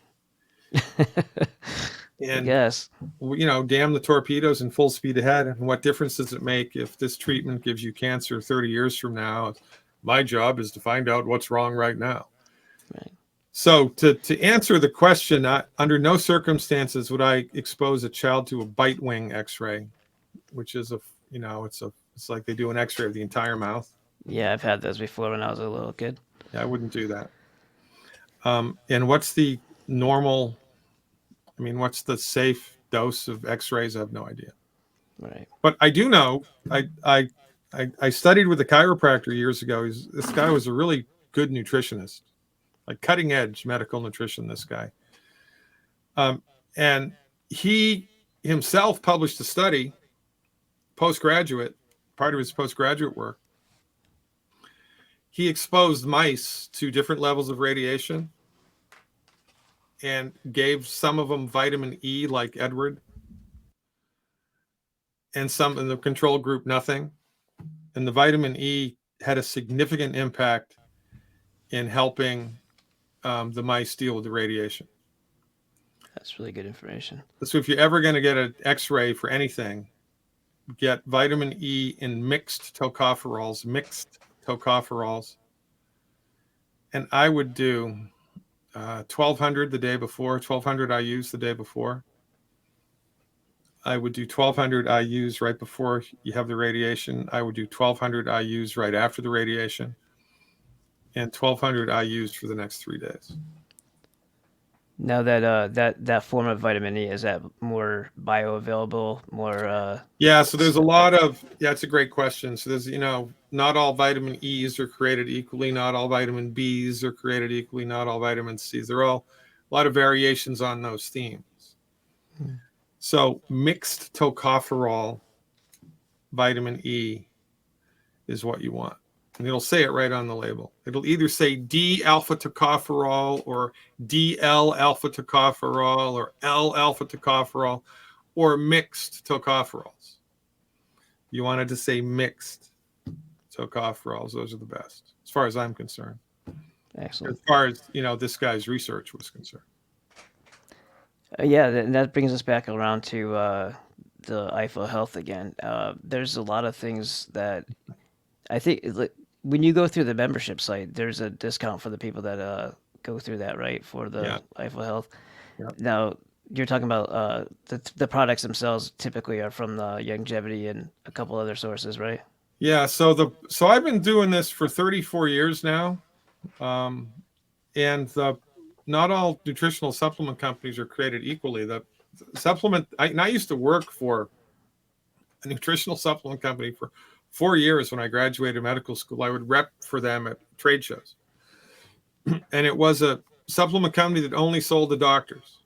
I guess. Damn the torpedoes and full speed ahead. And what difference does it make if this treatment gives you cancer 30 years from now? My job is to find out what's wrong right now. Right. So to answer the question, under no circumstances would I expose a child to a bite wing X-ray, which is it's like they do an X-ray of the entire mouth. Yeah, I've had those before when I was a little kid. Yeah, I wouldn't do that. And what's the normal? I mean, what's the safe dose of X-rays? I have no idea. Right. But I do know. I studied with a chiropractor years ago. This guy was a really good nutritionist, like cutting edge medical nutrition. This guy, and he himself published a study, postgraduate, part of his postgraduate work. He exposed mice to different levels of radiation and gave some of them vitamin E, like Edward, and some in the control group nothing. And the vitamin E had a significant impact in helping the mice deal with the radiation. That's really good information. So if you're ever going to get an X-ray for anything, get vitamin E in mixed tocopherols. And I would do 1,200 the day before, 1,200 IUs the day before. I would do 1,200 IUs right before you have the radiation. I would do 1,200 IUs right after the radiation, and 1,200 IUs for the next 3 days. Now that form of vitamin E, is that more bioavailable, more? Yeah, so there's a lot of, it's a great question. So there's, not all vitamin E's are created equally. Not all vitamin B's are created equally. Not all vitamin C's. They're all a lot of variations on those themes. So mixed tocopherol vitamin E is what you want. And it'll say it right on the label. It'll either say D-alpha tocopherol or DL-alpha tocopherol or L-alpha tocopherol or mixed tocopherols. You wanted to say mixed tocopherols. Those are the best, as far as I'm concerned. Excellent. As far as, this guy's research was concerned. Yeah, that brings us back around to the IFO Health again. There's a lot of things that I think when you go through the membership site, there's a discount for the people that go through that, right? For the IFO Health. Yeah. Now, you're talking about the products themselves typically are from the Longevity and a couple other sources, right? Yeah, so I've been doing this for 34 years now. And not all nutritional supplement companies are created equally. The supplement, I used to work for a nutritional supplement company for 4 years when I graduated medical school. I would rep for them at trade shows. And it was a supplement company that only sold to doctors.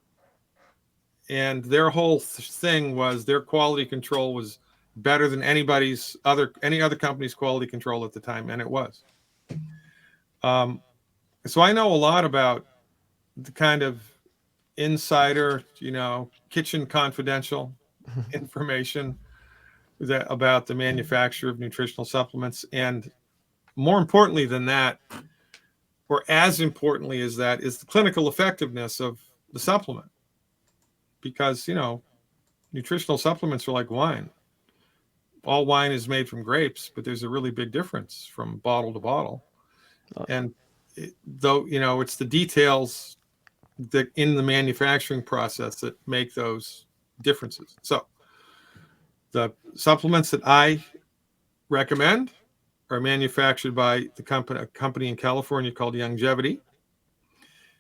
And their whole thing was their quality control was better than any other company's quality control at the time, and it was. So I know a lot about the kind of insider, kitchen confidential information about the manufacture of nutritional supplements. And more importantly than that, or as importantly as that, is the clinical effectiveness of the supplement. Because, nutritional supplements are like wine. All wine is made from grapes, but there's a really big difference from bottle to bottle. And it's the details that in the manufacturing process that make those differences. So the supplements that I recommend are manufactured by a company in California called Longevity.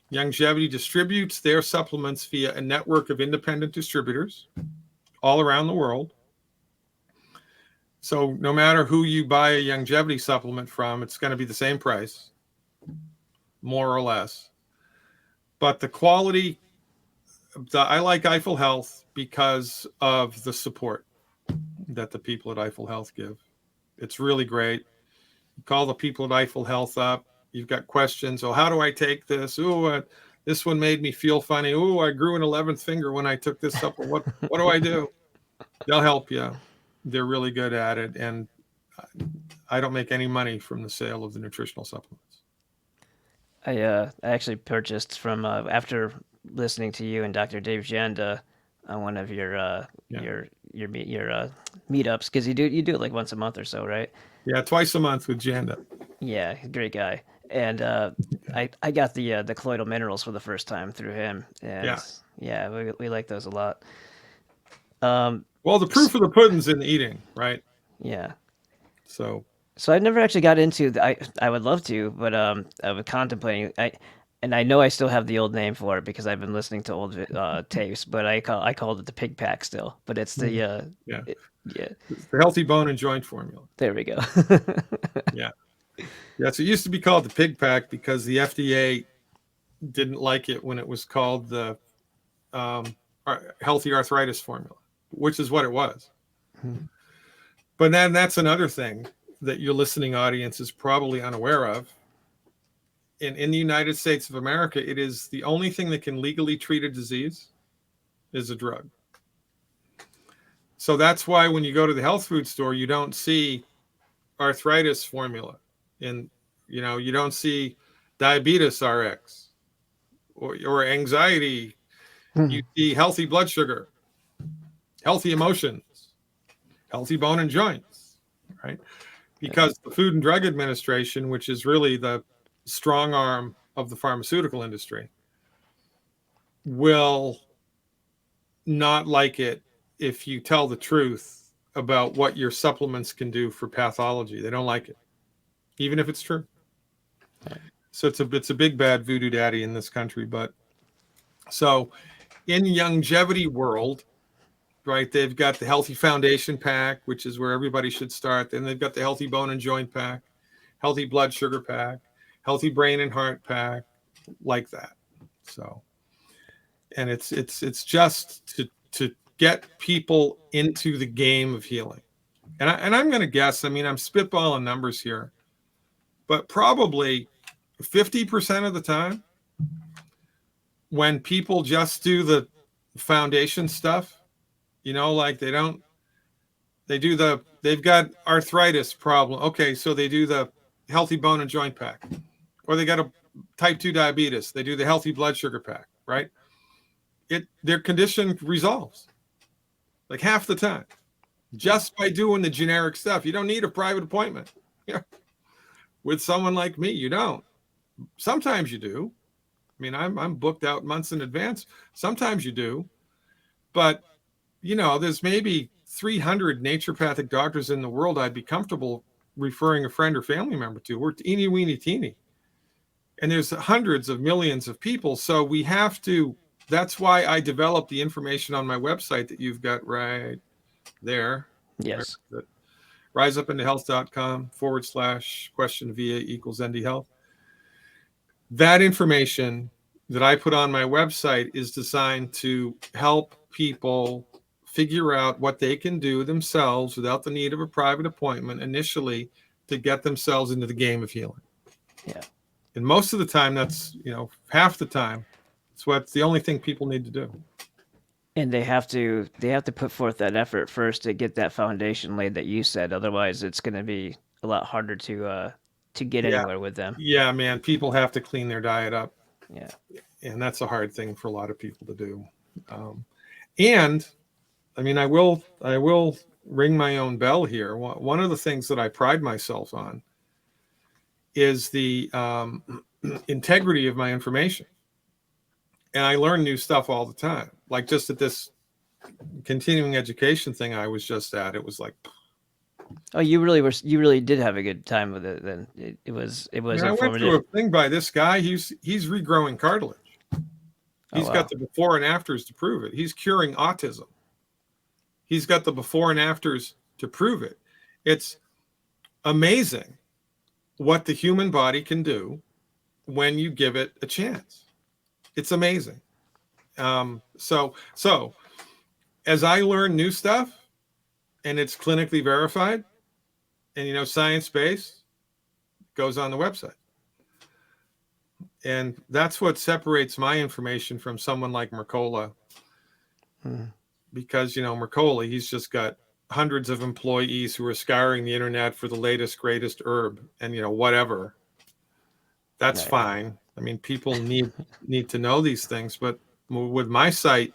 Longevity distributes their supplements via a network of independent distributors all around the world. So no matter who you buy a Longevity supplement from, it's going to be the same price, more or less. But the quality, I like Eiffel Health because of the support. that the people at Eiffel Health give. It's really great. You call the people at Eiffel Health up. You've got questions. Oh, how do I take this? Ooh, this one made me feel funny. Ooh, I grew an 11th finger when I took this supplement. What do I do? They'll help you. They're really good at it. And I don't make any money from the sale of the nutritional supplements. I actually purchased from after listening to you and Dr. Dave Janda on one of your meetups, because you do it like once a month or so, right? Yeah, twice a month with Janda. Yeah, great guy. And I got the colloidal minerals for the first time through him, and yeah, we like those a lot. Well, the proof of the pudding's in the eating, right? Yeah. So I've never actually got into I would love to, but I was contemplating. I know I still have the old name for it because I've been listening to old tapes, but I called it the pig pack still. But it's the yeah, the healthy bone and joint formula. There we go. Yeah. So it used to be called the pig pack because the FDA didn't like it when it was called the healthy arthritis formula, which is what it was. But then that's another thing that your listening audience is probably unaware of. In the United States of America, it is the only thing that can legally treat a disease is a drug. So that's why when you go to the health food store, you don't see arthritis formula, and you don't see diabetes RX or anxiety. You see healthy blood sugar, healthy emotions, healthy bone and joints, right? Because the Food and Drug Administration, which is really the strong arm of the pharmaceutical industry, will not like it if you tell the truth about what your supplements can do for pathology. They don't like it, even if it's true. So it's a big bad voodoo daddy in this country. But so in longevity world, right, they've got the Healthy Foundation Pack, which is where everybody should start. Then they've got the Healthy Bone and Joint Pack, Healthy Blood Sugar Pack, Healthy Brain and Heart Pack, like that. So, and it's just to get people into the game of healing. And I'm going to guess, I mean, I'm spitballing numbers here, but probably 50% of the time when people just do the foundation stuff, like they've got arthritis problem. Okay, so they do the Healthy Bone and Joint Pack, or they got a type 2 diabetes. They do the Healthy Blood Sugar Pack, right? Their condition resolves like half the time just by doing the generic stuff. You don't need a private appointment with someone like me. You don't. Sometimes you do. I mean, I'm booked out months in advance. Sometimes you do, but there's maybe 300 naturopathic doctors in the world I'd be comfortable referring a friend or family member to. We're teeny weeny teeny. And there's hundreds of millions of people. So we have to, that's why I developed the information on my website that you've got right there. Yes. riseupintohealth.com/question VA=ND health. That information that I put on my website is designed to help people figure out what they can do themselves without the need of a private appointment initially to get themselves into the game of healing. Yeah. And most of the time, that's, half the time, it's the only thing people need to do. And they have to put forth that effort first to get that foundation laid that you said. Otherwise, it's going to be a lot harder to get anywhere with them. Yeah, man, people have to clean their diet up. Yeah. And that's a hard thing for a lot of people to do. And I mean, I will ring my own bell here. One of the things that I pride myself on is the integrity of my information. And I learn new stuff all the time. Like just at this continuing education thing I was just at, it was like, oh, you really did have a good time with it then. It was informative. I went through a thing by this guy. He's regrowing cartilage. He's got the before and afters to prove it. He's curing autism. He's got the before and afters to prove it. It's amazing what the human body can do when you give it a chance. It's amazing. So as I learn new stuff, and it's clinically verified, and science-based, goes on the website. And that's what separates my information from someone like Mercola. Because, Mercola, he's just got hundreds of employees who are scouring the internet for the latest, greatest herb and, whatever. That's fine. I mean, people need to know these things. But with my site,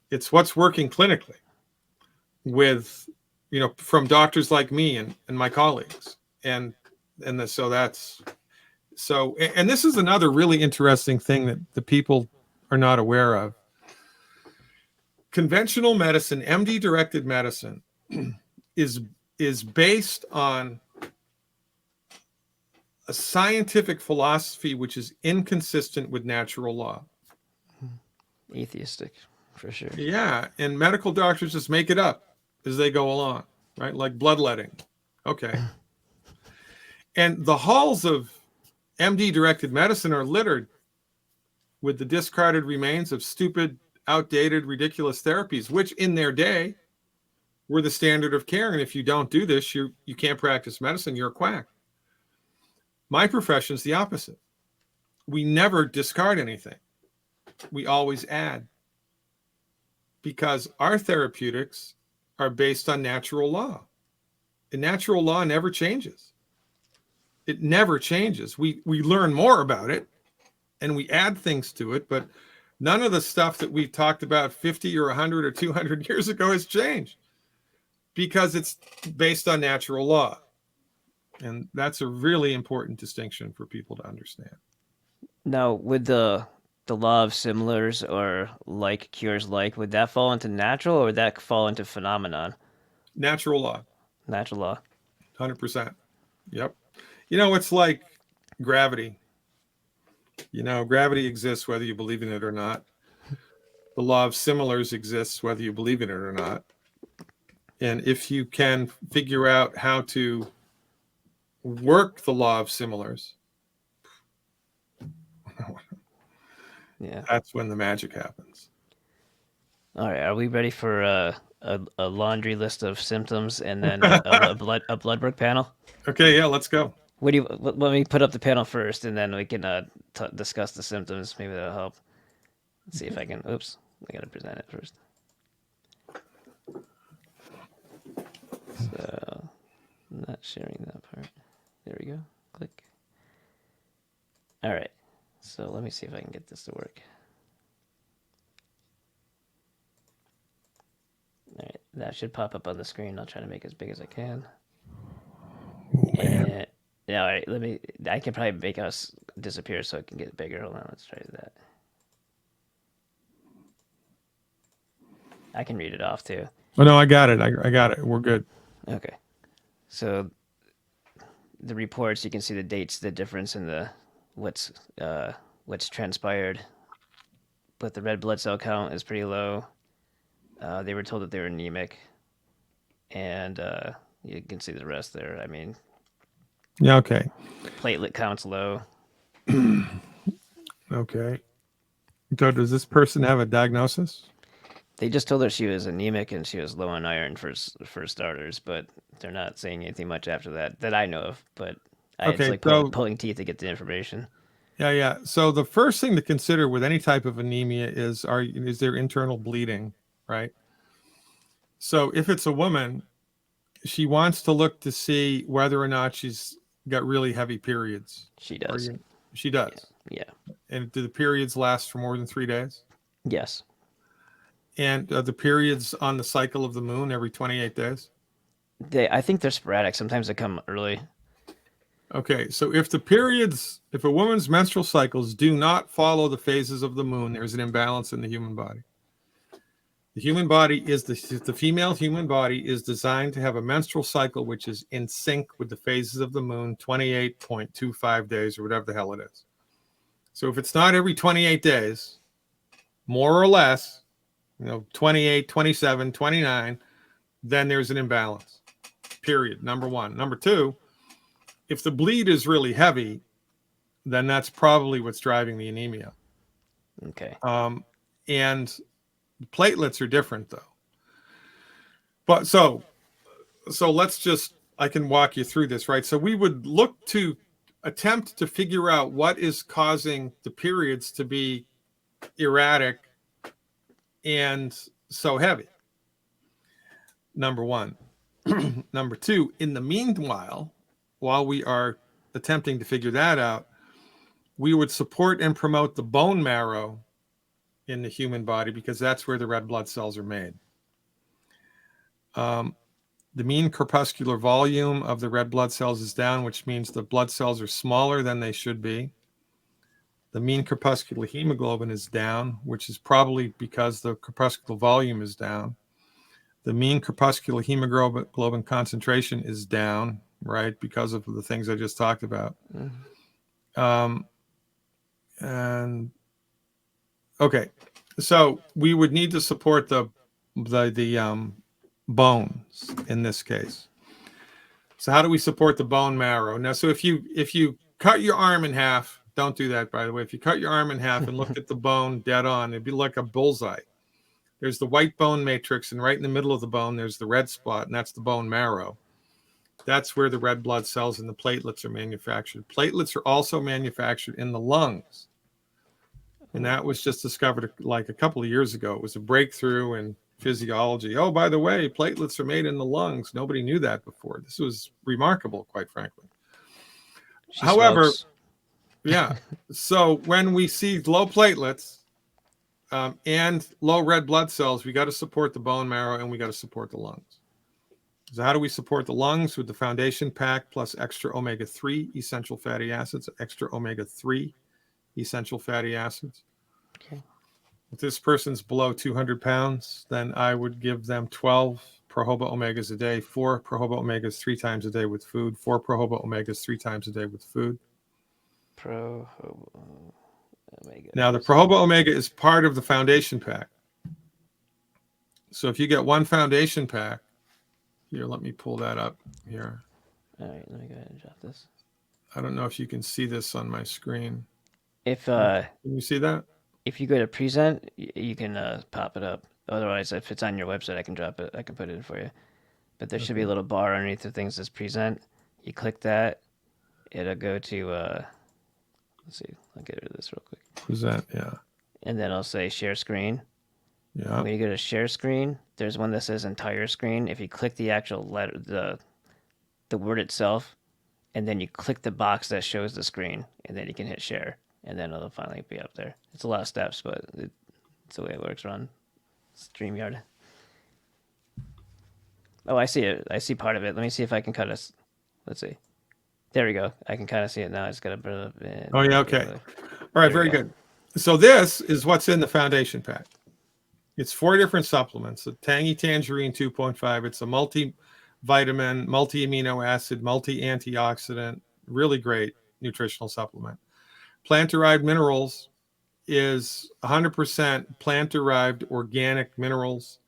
it's what's working clinically with, from doctors like me and my colleagues. And this is another really interesting thing that the people are not aware of. Conventional medicine, MD-directed medicine, is based on a scientific philosophy which is inconsistent with natural law. Atheistic, for sure. Yeah, and medical doctors just make it up as they go along, right? Like bloodletting. Okay. And the halls of MD-directed medicine are littered with the discarded remains of stupid, outdated, ridiculous therapies, which in their day were the standard of care. And if you don't do this, you can't practice medicine. You're a quack. My profession is the opposite. We never discard anything. We always add. Because our therapeutics are based on natural law. And natural law never changes. It never changes. We learn more about it and we add things to it, but none of the stuff that we talked about 50 or 100 or 200 years ago has changed because it's based on natural law. And that's a really important distinction for people to understand. Now, with the law of similars or like cures like, would that fall into natural or would that fall into phenomenon? Natural law. Natural law. 100%. Yep. It's like gravity. Gravity exists whether you believe in it or not. The law of similars exists whether you believe in it or not. And if you can figure out how to work the law of similars, that's when the magic happens. All right, are we ready for a laundry list of symptoms and then a blood work panel? Okay, yeah, let's go. Let me put up the panel first, and then we can discuss the symptoms. Maybe that'll help. Let's see if I can. Oops, I gotta present it first. So, I'm not sharing that part. There we go. Click. All right. So let me see if I can get this to work. All right, that should pop up on the screen. I'll try to make it as big as I can. And, yeah, all right. I can probably make us disappear so it can get bigger. Hold on, let's try that. I can read it off too. Oh no, I got it. I got it. We're good. Okay. So the reports, you can see the dates, the difference in the what's transpired. But the red blood cell count is pretty low. They were told that they were anemic, and you can see the rest there. I mean, yeah, okay. Platelet count's low. Okay. So does this person have a diagnosis? They just told her she was anemic and she was low on iron for starters, but they're not saying anything much after that I know of. But it's like pulling teeth to get the information. Yeah. So the first thing to consider with any type of anemia is there internal bleeding, right? So if it's a woman, she wants to look to see whether or not she's got really heavy periods. She does. She does. Yeah. And do the periods last for more than 3 days? Yes. And the periods on the cycle of the moon every 28 days? I think they're sporadic. Sometimes they come early. Okay, so if a woman's menstrual cycles do not follow the phases of the moon, there's an imbalance in the human body. The human body the female human body is designed to have a menstrual cycle which is in sync with the phases of the moon, 28.25 days or whatever the hell it is. So if it's not every 28 days, more or less, 28, 27, 29, then there's an imbalance. Period. Number one. Number two, if the bleed is really heavy, then that's probably what's driving the anemia. Okay. And platelets are different, though. But so let's just, I can walk you through this, right? So we would look to attempt to figure out what is causing the periods to be erratic and so heavy. Number one. Number two, in the meanwhile, while we are attempting to figure that out, we would support and promote the bone marrow in the human body because that's where the red blood cells are made. The mean corpuscular volume of the red blood cells is down, which means the blood cells are smaller than they should be. The mean corpuscular hemoglobin is down, which is probably because the corpuscular volume is down. The mean corpuscular hemoglobin concentration is down, right, because of the things I just talked about. Mm-hmm. And okay, so we would need to support the bones in this case. So how do we support the bone marrow? Now, so if you cut your arm in half, don't do that, by the way. If you cut your arm in half and looked at the bone dead on, it'd be like a bullseye. There's the white bone matrix, and right in the middle of the bone, there's the red spot, and that's the bone marrow. That's where the red blood cells and the platelets are manufactured. Platelets are also manufactured in the lungs. And that was just discovered like a couple of years ago. It was a breakthrough in physiology. Oh, by the way, platelets are made in the lungs. Nobody knew that before. This was remarkable, quite frankly. However, yeah. So when we see low platelets, and low red blood cells, we got to support the bone marrow and we got to support the lungs. So how do we support the lungs? With the foundation pack plus extra omega-3 essential fatty acids, extra omega-3 essential fatty acids. Okay. If this person's below 200 pounds, then I would give them 12 projoba omegas a day, 4 projoba omegas 3 times a day with food, 4 projoba omegas 3 times a day with food. Omega. Now, the projoba omega is part of the foundation pack. So if you get one foundation pack, here, let me pull that up here. All right, let me go ahead and drop this. I don't know if you can see this on my screen. Can you see that? If you go to present, you can pop it up. Otherwise, if it's on your website, I can drop it. I can put it in for you. But there should be a little bar underneath the things that's present. You click that, it'll go to let's see, I'll get rid of this real quick. Present, yeah. And then I'll say share screen. Yeah. When you go to share screen, there's one that says entire screen. If you click the actual letter, the word itself, and then you click the box that shows the screen, and then you can hit share, and then it'll finally be up there. It's a lot of steps, but it's the way it works on StreamYard. Oh, I see it. I see part of it. Let me see if I can cut us. Let's see. There we go. I can kind of see it now. I just got to put it up. Oh, yeah, okay. All right, very good. So this is what's in the foundation pack. It's 4 different supplements. A Tangy Tangerine 2.5. It's a multivitamin, multi-amino acid, multi-antioxidant, really great nutritional supplement. Plant-derived minerals is 100% plant-derived organic minerals.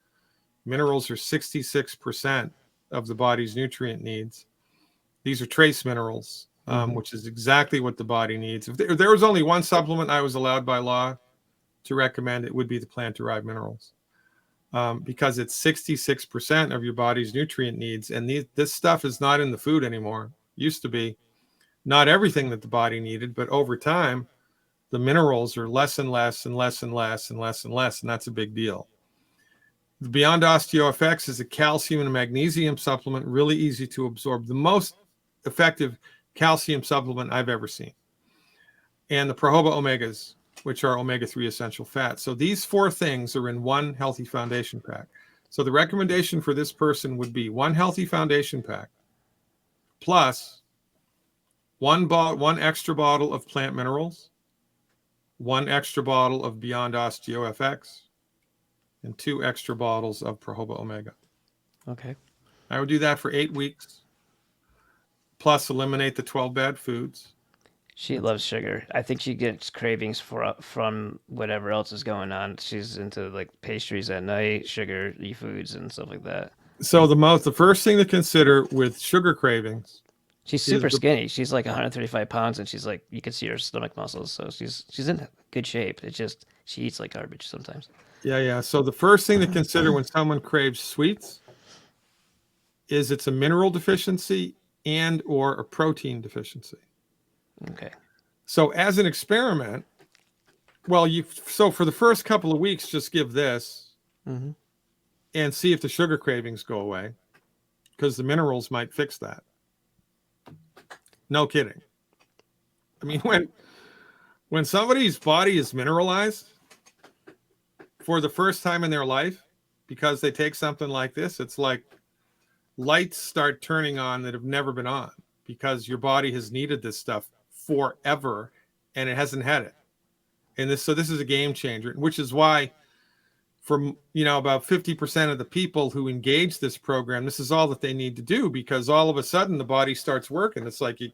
Minerals are 66% of the body's nutrient needs. These are trace minerals, which is exactly what the body needs. If there was only one supplement I was allowed by law to recommend, it would be the plant-derived minerals, because it's 66% of your body's nutrient needs. And this stuff is not in the food anymore. Used to be. Not everything that the body needed, but over time, the minerals are less and less and less and less and less and less, and that's a big deal. The Beyond OsteoFX is a calcium and magnesium supplement, really easy to absorb. The most effective calcium supplement I've ever seen. And the Projoba Omegas, which are omega-3 essential fats. So these 4 things are in one healthy foundation pack. So the recommendation for this person would be 1 healthy foundation pack plus 1 extra bottle of plant minerals, 1 extra bottle of Beyond OsteoFX, and 2 extra bottles of Projoba Omega. Okay. I would do that for 8 weeks, plus eliminate the 12 bad foods. She loves sugar. I think she gets cravings from whatever else is going on. She's into like pastries at night, sugary foods, and stuff like that. So the first thing to consider with sugar cravings. She's super skinny. She's like 135 pounds, and she's like, you can see her stomach muscles. So she's in good shape. It's just she eats like garbage sometimes. Yeah. So the first thing to consider when someone craves sweets is it's a mineral deficiency and or a protein deficiency. Okay. So as an experiment, well, so for the first couple of weeks, just give this Mm-hmm. and see if the sugar cravings go away, because the minerals might fix that. No kidding. I mean, when somebody's body is mineralized for the first time in their life because they take something like this, it's like lights start turning on that have never been on, because your body has needed this stuff forever and it hasn't had it. And so this is a game changer, which is why for about 50% of the people who engage this program, this is all that they need to do, because all of a sudden the body starts working. It's like you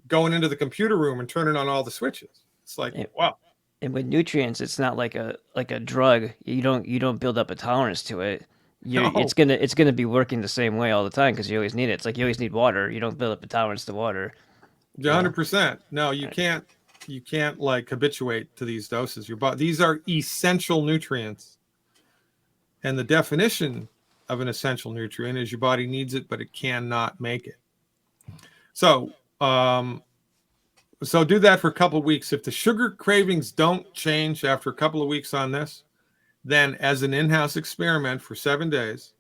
going into the computer room and turning on all the switches. It's like, wow. And with nutrients, it's not like a drug. You don't build up a tolerance to it. No. It's gonna be working the same way all the time because you always need it. It's like you always need water. You don't build up a tolerance to water. 100%. No, you can't like habituate to these doses. These are essential nutrients. And the definition of an essential nutrient is your body needs it, but it cannot make it. So, so do that for a couple of weeks. If the sugar cravings don't change after a couple of weeks on this, then as an in-house experiment for 7 days,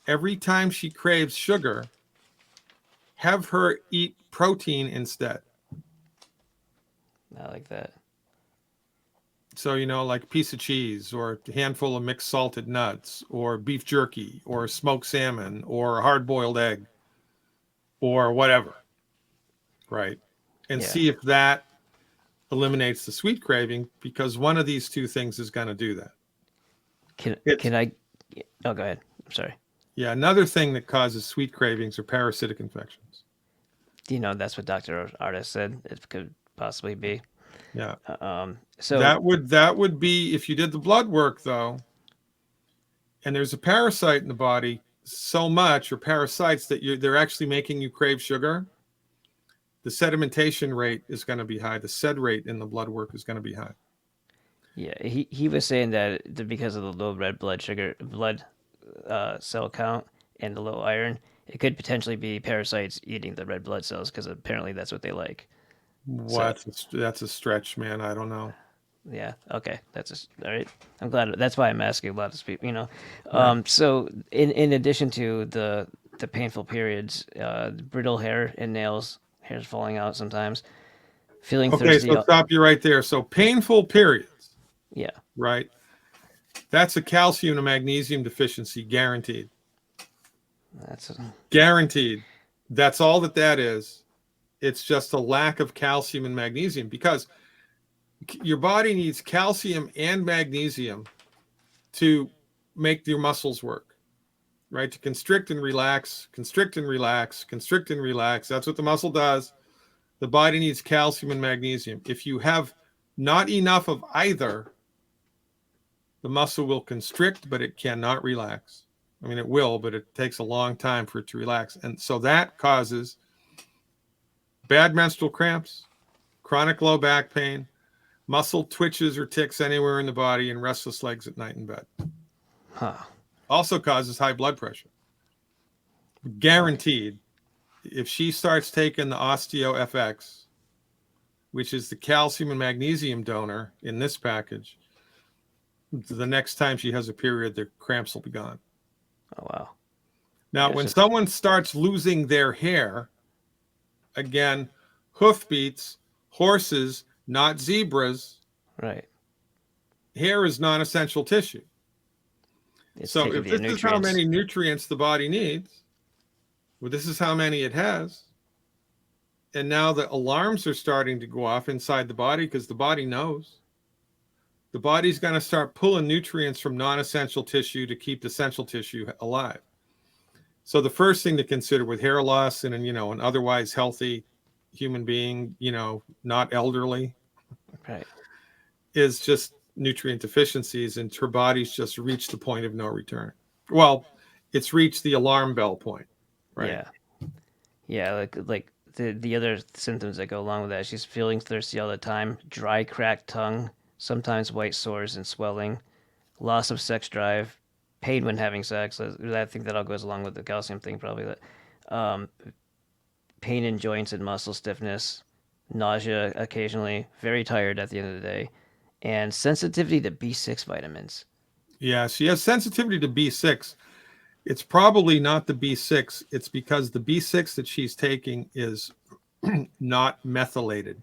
every time she craves sugar, have her eat protein instead. I like that. So, like a piece of cheese or a handful of mixed salted nuts or beef jerky or smoked salmon or a hard-boiled egg or whatever, right? And see if that eliminates the sweet craving, because one of these two things is going to do that. Can I? Oh, go ahead. I'm sorry. Yeah, another thing that causes sweet cravings are parasitic infections. That's what Dr. Ardis said it could possibly be. Yeah. So that would be if you did the blood work, though, and there's a parasite in the body so much, or parasites, that they're actually making you crave sugar. The sedimentation rate is going to be high. The sed rate in the blood work is going to be high. Yeah, he was saying that because of the low red blood cell count and the low iron, it could potentially be parasites eating the red blood cells, because apparently that's what they like. That's a stretch, man. I don't know. Yeah. Okay. All right. I'm glad. That's why I'm asking a lot of people. Right. So in addition to the painful periods, brittle hair and nails, hair's falling out sometimes, feeling thirsty. So stop you right there. So painful periods. Yeah. Right. That's a calcium and magnesium deficiency, guaranteed. Guaranteed. That's all that is. It's just a lack of calcium and magnesium, because your body needs calcium and magnesium to make your muscles work, right? To constrict and relax, constrict and relax, constrict and relax. That's what the muscle does. The body needs calcium and magnesium. If you have not enough of either, the muscle will constrict, but it cannot relax. I mean, it will, but it takes a long time for it to relax. And so that causes bad menstrual cramps, chronic low back pain, muscle twitches or tics anywhere in the body, and restless legs at night in bed. Also causes high blood pressure. Guaranteed. If she starts taking the Osteo FX, which is the calcium and magnesium donor in this package, the next time she has a period, the cramps will be gone. Oh, wow. Now, when someone starts losing their hair, again, hoofbeats, horses, not zebras. Right. Hair is non-essential tissue. So if this is how many nutrients the body needs, well, this is how many it has. And now the alarms are starting to go off inside the body, because the body knows. The body's going to start pulling nutrients from non-essential tissue to keep the essential tissue alive. So the first thing to consider with hair loss and an otherwise healthy human being, not elderly, right, is just nutrient deficiencies, and her body's just reached the point of no return. Well, it's reached the alarm bell point, right? Yeah. Like the other symptoms that go along with that, she's feeling thirsty all the time, dry, cracked tongue, sometimes white sores and swelling, loss of sex drive, pain when having sex. I think that all goes along with the calcium thing, probably. That um, pain in joints and muscle stiffness, nausea occasionally, very tired at the end of the day, and sensitivity to B6 vitamins. Yeah, she has sensitivity to B6. It's probably not the B6. It's because the B6 that she's taking is not methylated.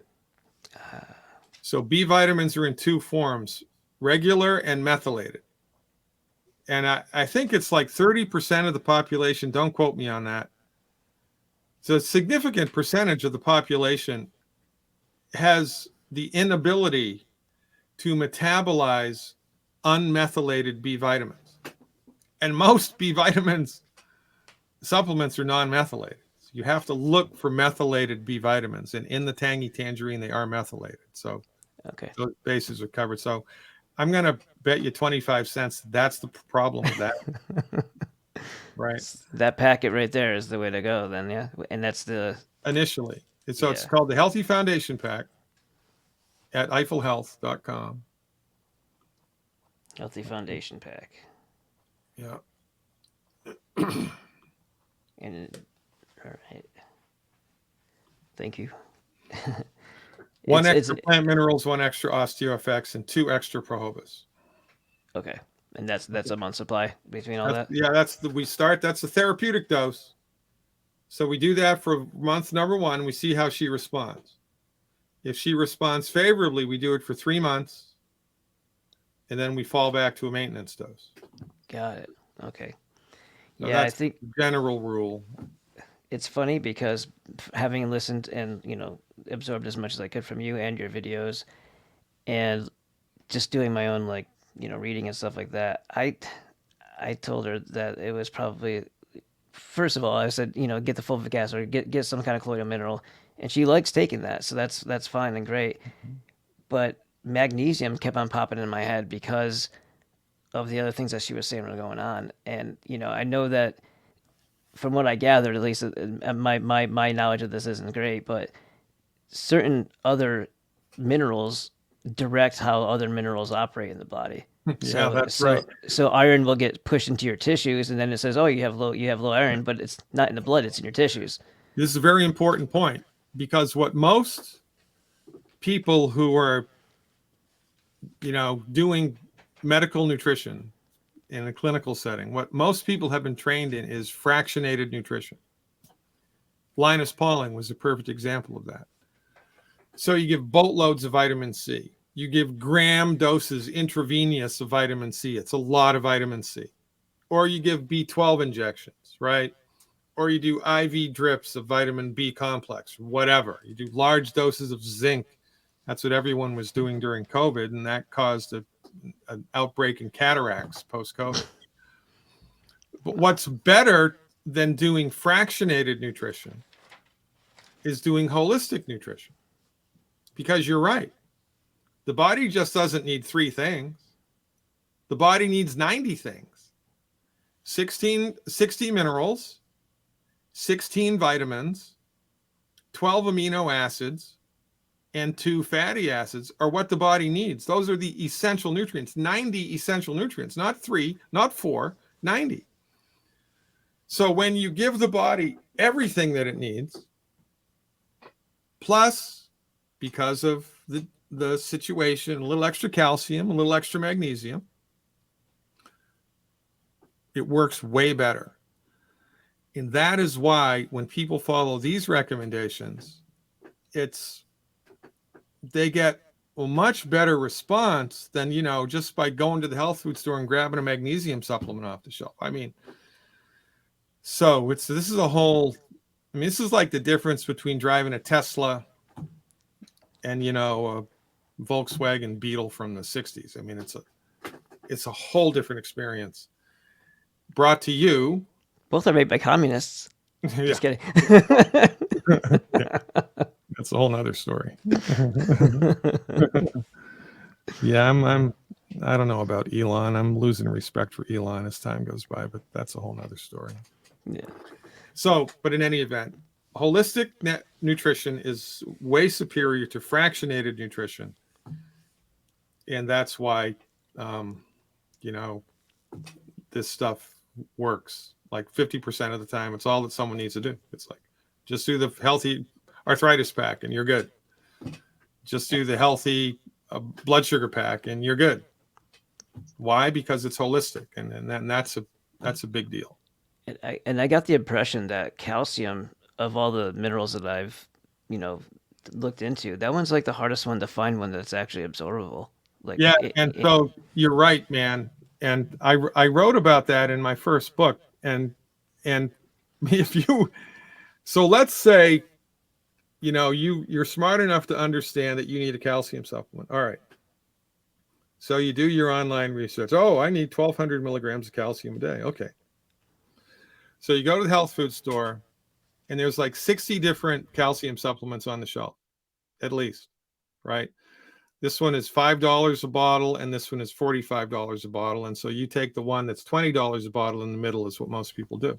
So B vitamins are in two forms, regular and methylated. And I think it's like 30% of the population, don't quote me on that. So a significant percentage of the population has the inability to metabolize unmethylated B vitamins. And most B vitamins supplements are non-methylated. So you have to look for methylated B vitamins. And in the tangy tangerine, they are methylated. So Okay. those bases are covered. So I'm going to bet you 25 cents. That's the problem with that. Right. That packet right there is the way to go then, yeah? And that's the... Initially. So it's Yeah. called the Healthy Foundation Pack at eiffelhealth.com. Healthy Foundation Pack. Yeah. And all right. Thank you. One It's- extra plant minerals, one extra OsteoFX, and 2 extra Prohobus. Okay. And that's a month supply between all that? Yeah, that's the therapeutic dose. So we do that for month number 1. We see how she responds. If she responds favorably, we do it for 3 months. And then we fall back to a maintenance dose. Got it. Okay. So Yeah, I that's think the general rule. it's funny because having listened and, absorbed as much as I could from you and your videos and just doing my own, like, reading and stuff like that, I told her that it was probably, first of all, I said, get the fulvic acid or get some kind of colloidal mineral. And she likes taking that. So that's fine and great. But magnesium kept on popping in my head because of the other things that she was saying were going on. And, I know that from what I gathered, at least my knowledge of this isn't great, but certain other minerals direct how other minerals operate in the body. Yeah, that's right. So iron will get pushed into your tissues, and then it says, "Oh, you have low iron," but it's not in the blood; it's in your tissues. This is a very important point because what most people who are, doing medical nutrition in a clinical setting, what most people have been trained in is fractionated nutrition. Linus Pauling was a perfect example of that. So you give boatloads of vitamin C. You give gram doses intravenous of vitamin C. It's a lot of vitamin C. Or you give B12 injections, right? Or you do IV drips of vitamin B complex, whatever. You do large doses of zinc. That's what everyone was doing during COVID, and that caused an outbreak in cataracts post-COVID. But what's better than doing fractionated nutrition is doing holistic nutrition. Because you're right. The body just doesn't need 3 things. The body needs 90 things. 60 minerals, 16 vitamins, 12 amino acids, and 2 fatty acids are what the body needs. Those are the essential nutrients, 90 essential nutrients, not 3, not 4, 90. So when you give the body everything that it needs, plus, because of the situation, a little extra calcium, a little extra magnesium, it works way better. And that is why when people follow these recommendations, they get a much better response than, just by going to the health food store and grabbing a magnesium supplement off the shelf. I mean, so this is like the difference between driving a Tesla and, a Volkswagen Beetle from the 60s. I mean, it's a whole different experience. Brought to you. Both are made by communists. Just kidding. Yeah. That's a whole nother story. Yeah, I don't know about Elon. I'm losing respect for Elon as time goes by, but that's a whole nother story. Yeah. So, but in any event, holistic nutrition is way superior to fractionated nutrition. And that's why, this stuff works. Like 50% of the time, it's all that someone needs to do. It's like, just do the healthy arthritis pack and you're good. Just do the healthy blood sugar pack and you're good. Why? Because it's holistic, and that's a big deal. And I got the impression that calcium, of all the minerals that I've, looked into, that one's like the hardest one to find one that's actually absorbable. Like, Yeah, and so you're right, man. And I wrote about that in my first book. And if you, so let's say, you're smart enough to understand that you need a calcium supplement. All right. So you do your online research. Oh, I need 1,200 milligrams of calcium a day. Okay. So you go to the health food store, and there's like 60 different calcium supplements on the shelf, at least, right? This one is $5 a bottle, and this one is $45 a bottle. And so you take the one that's $20 a bottle in the middle is what most people do.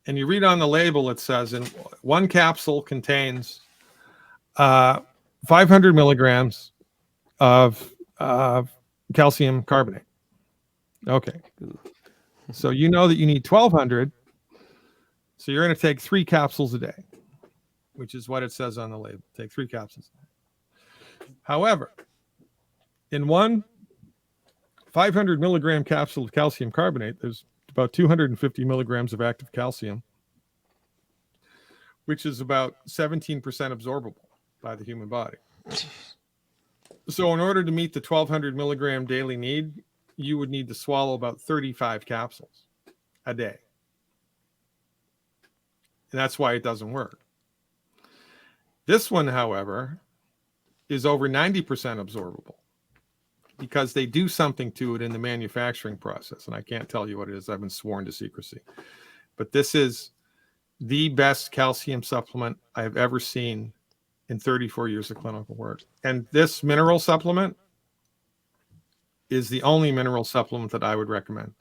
And you read on the label, it says, in one capsule contains 500 milligrams of calcium carbonate. Okay. So you know that you need 1,200. So you're going to take 3 capsules a day, which is what it says on the label. Take 3 capsules a day. However, in one 500 milligram capsule of calcium carbonate, there's about 250 milligrams of active calcium, which is about 17% absorbable by the human body. So in order to meet the 1,200 milligram daily need, you would need to swallow about 35 capsules a day. And that's why it doesn't work. This one, however, is over 90% absorbable because they do something to it in the manufacturing process. And I can't tell you what it is. I've been sworn to secrecy. But this is the best calcium supplement I've ever seen in 34 years of clinical work. And this mineral supplement is the only mineral supplement that I would recommend.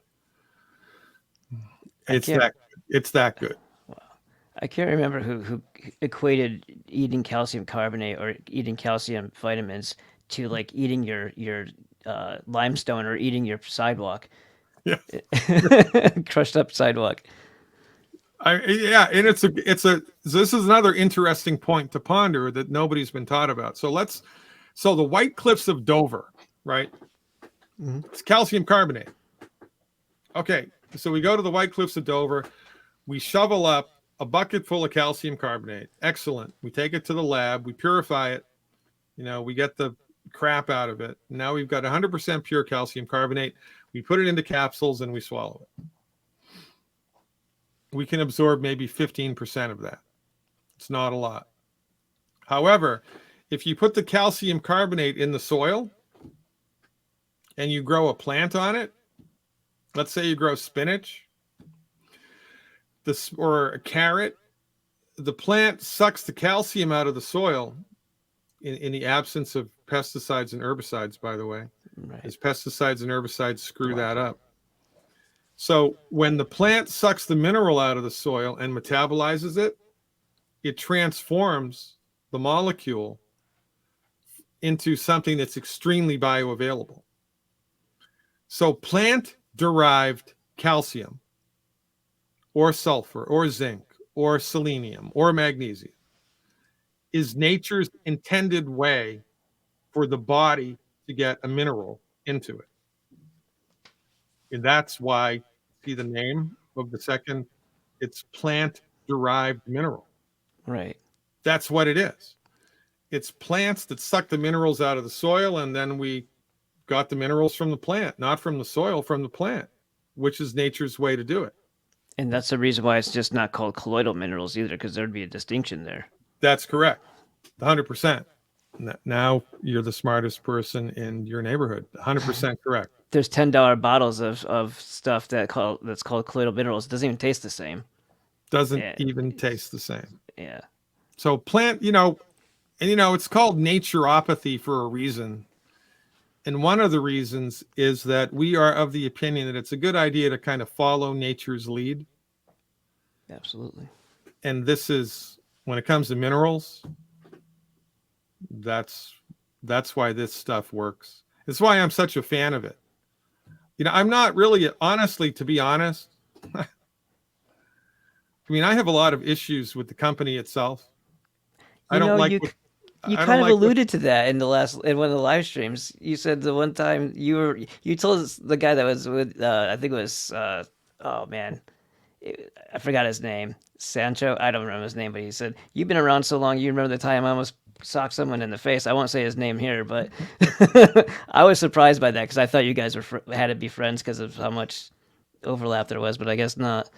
It's that good. I can't remember who equated eating calcium carbonate or eating calcium vitamins to like eating your limestone or eating your sidewalk. Yeah. Crushed up sidewalk. And this is another interesting point to ponder that nobody's been taught about. So the White Cliffs of Dover, right? Mm-hmm. It's calcium carbonate. Okay, so we go to the White Cliffs of Dover, we shovel up a bucket full of calcium carbonate. Excellent. We take it to the lab, we purify it, we get the crap out of it. Now we've got 100% pure calcium carbonate. We put it into capsules and we swallow it. We can absorb maybe 15% of that. It's not a lot. However, if you put the calcium carbonate in the soil and you grow a plant on it, let's say you grow spinach or a carrot, the plant sucks the calcium out of the soil in the absence of pesticides and herbicides, by the way. Right. As pesticides and herbicides screw that up. So when the plant sucks the mineral out of the soil and metabolizes it, it transforms the molecule into something that's extremely bioavailable. So plant-derived calcium or sulfur or zinc or selenium or magnesium is nature's intended way for the body to get a mineral into it. And that's why, see the name of the second, it's plant-derived mineral. Right. That's what it is. It's plants that suck the minerals out of the soil, and then we got the minerals from the plant, not from the soil, from the plant, which is nature's way to do it. And that's the reason why it's just not called colloidal minerals either, because there'd be a distinction there. That's correct. 100%. Now you're the smartest person in your neighborhood. 100% correct. There's $10 bottles of stuff that's called colloidal minerals. It doesn't even taste the same. Doesn't even taste the same. Yeah. So plant, it's called naturopathy for a reason. And one of the reasons is that we are of the opinion that it's a good idea to kind of follow nature's lead. Absolutely. And this is, when it comes to minerals, that's why this stuff works. It's why I'm such a fan of it. I'm not really, honestly, to be honest, I mean, I have a lot of issues with the company itself. I You don't know, like you what, you I don't kind of like what, alluded to that in one of the live streams. You said the one time you told us the guy that was with I think it was oh man, I forgot his name. Sancho. I don't remember his name, but he said, "You've been around so long. You remember the time I almost socked someone in the face." I won't say his name here, but I was surprised by that because I thought you guys had to be friends because of how much overlap there was, but I guess not.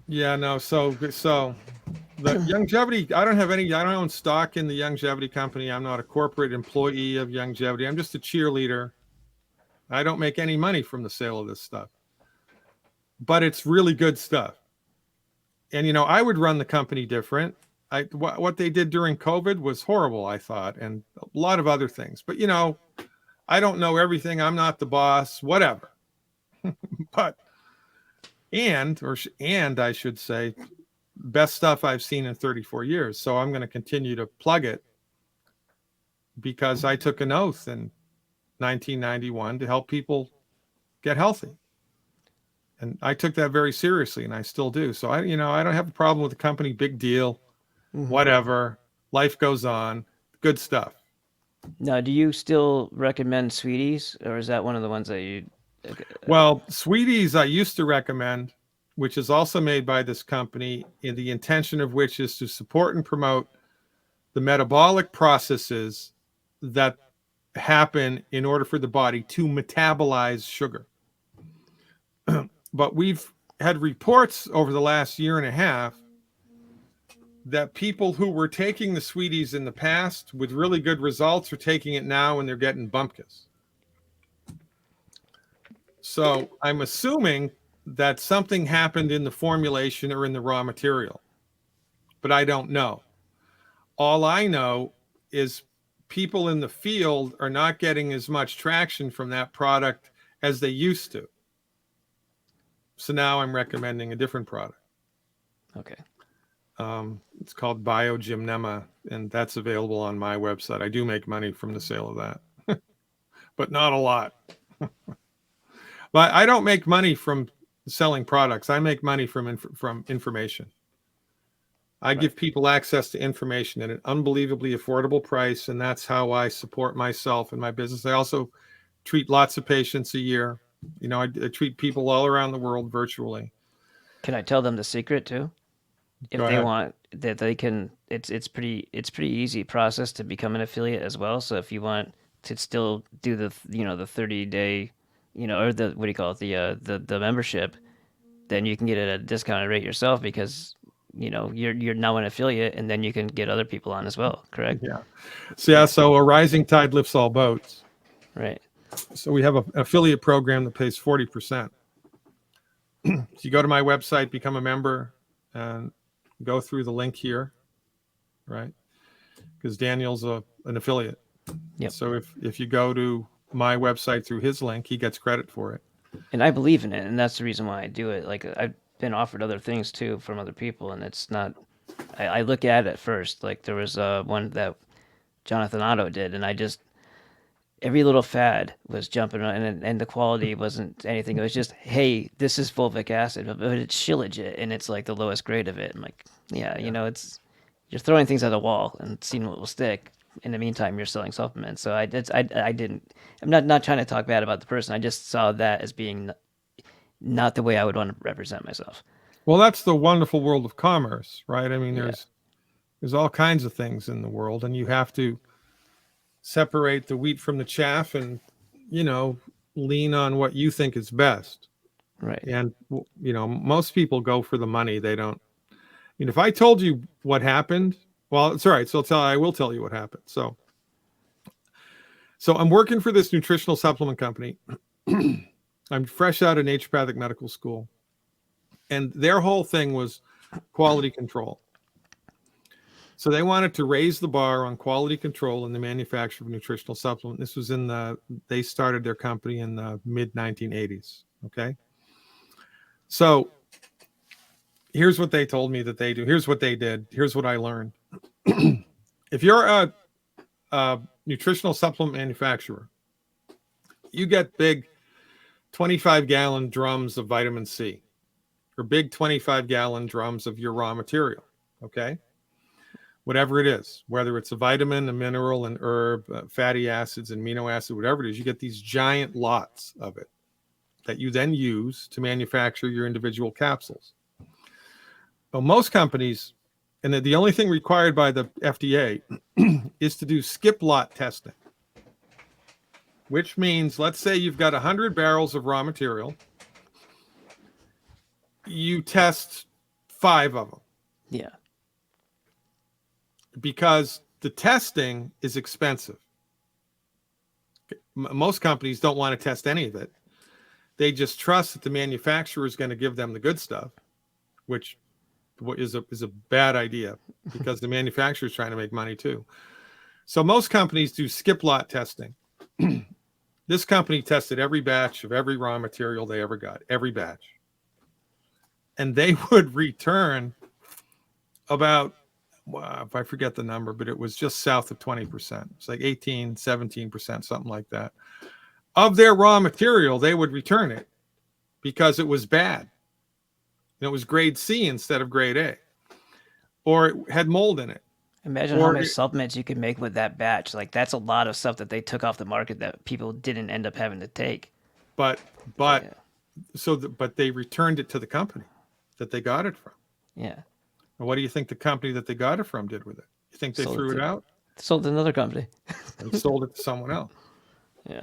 yeah, no. So the longevity, I don't own stock in the longevity company. I'm not a corporate employee of longevity. I'm just a cheerleader. I don't make any money from the sale of this stuff, but it's really good stuff. And I would run the company different. What they did during COVID was horrible, I thought, and a lot of other things. But I don't know everything. I'm not the boss, whatever. But and I should say, best stuff I've seen in 34 years. So I'm going to continue to plug it because I took an oath in 1991 to help people get healthy. And I took that very seriously, and I still do. So I don't have a problem with the company. Big deal, whatever. Life goes on. Good stuff. Now, do you still recommend Sweeties, or is that one of the ones that you? Well, Sweeties I used to recommend, which is also made by this company, in the intention of which is to support and promote the metabolic processes that happen in order for the body to metabolize sugar. But we've had reports over the last year and a half that people who were taking the Sweeties in the past with really good results are taking it now and they're getting bumpkins. So I'm assuming that something happened in the formulation or in the raw material, but I don't know. All I know is people in the field are not getting as much traction from that product as they used to. So now I'm recommending a different product. Okay. It's called Biogymnema, and that's available on my website. I do make money from the sale of that, but not a lot. But I don't make money from selling products. I make money from information. I give people access to information at an unbelievably affordable price, and that's how I support myself and my business. I also treat lots of patients a year. I treat people all around the world virtually. Can I tell them the secret too? If Go they ahead. want that, they can. It's pretty easy process to become an affiliate as well. So if you want to still do the 30-day, or the what do you call it, the membership, then you can get it at a discounted rate yourself because you're now an affiliate, and then you can get other people on as well. Correct? Yeah. So a rising tide lifts all boats. Right. So we have an affiliate program that pays 40%. So you go to my website, become a member, and go through the link here, right? Because Daniel's an affiliate. Yep. So if you go to my website through his link, he gets credit for it. And I believe in it, and that's the reason why I do it. Like I've been offered other things too from other people, and it's not. I look at it first. Like there was one that Jonathan Otto did, and I just every little fad was jumping on, and the quality wasn't anything. It was just, hey, this is fulvic acid, but it's Shilajit, and it's like the lowest grade of it. I'm like, yeah, it's you're throwing things at a wall and seeing what will stick. In the meantime, you're selling supplements. So I didn't. I'm not trying to talk bad about the person. I just saw that as being not the way I would want to represent myself. Well, that's the wonderful world of commerce, right? I mean, Yeah. there's all kinds of things in the world, and you have to separate the wheat from the chaff and lean on what you think is best. Right. And most people go for the money. They don't. If I told you what happened, well, it's all right. So I will tell you what happened. So I'm working for this nutritional supplement company. I'm fresh out of naturopathic medical school, and their whole thing was quality control. So they wanted to raise the bar on quality control in the manufacture of nutritional supplement. This was they started their company in the mid 1980s. Okay. So here's what they told me that they do. Here's what they did. Here's what I learned. If you're a nutritional supplement manufacturer, you get big 25-gallon drums of vitamin C, or big 25-gallon drums of your raw material, okay? Whatever it is, whether it's a vitamin, a mineral, an herb, fatty acids, amino acid, whatever it is, you get these giant lots of it that you then use to manufacture your individual capsules. Well, most companies, and the only thing required by the FDA is to do skip lot testing, which means, let's say you've got 100 barrels of raw material. You test 5 of them. Yeah. Because the testing is expensive. Most companies don't want to test any of it. They just trust that the manufacturer is going to give them the good stuff, which is a bad idea because the manufacturer is trying to make money too. So most companies do skip lot testing. This company tested every batch of every raw material they ever got, every batch. And they would return about, if I forget the number, but it was just south of 20%. It's like 18, 17%, something like that. Of their raw material, they would return it because it was bad. And it was grade C instead of grade A. Or it had mold in it. Imagine how many supplements you could make with that batch. Like, that's a lot of stuff that they took off the market that people didn't end up having to take. But they returned it to the company that they got it from. Yeah. And what do you think the company that they got it from did with it? You think they threw it out? Sold to another company. And sold it to someone else. Yeah.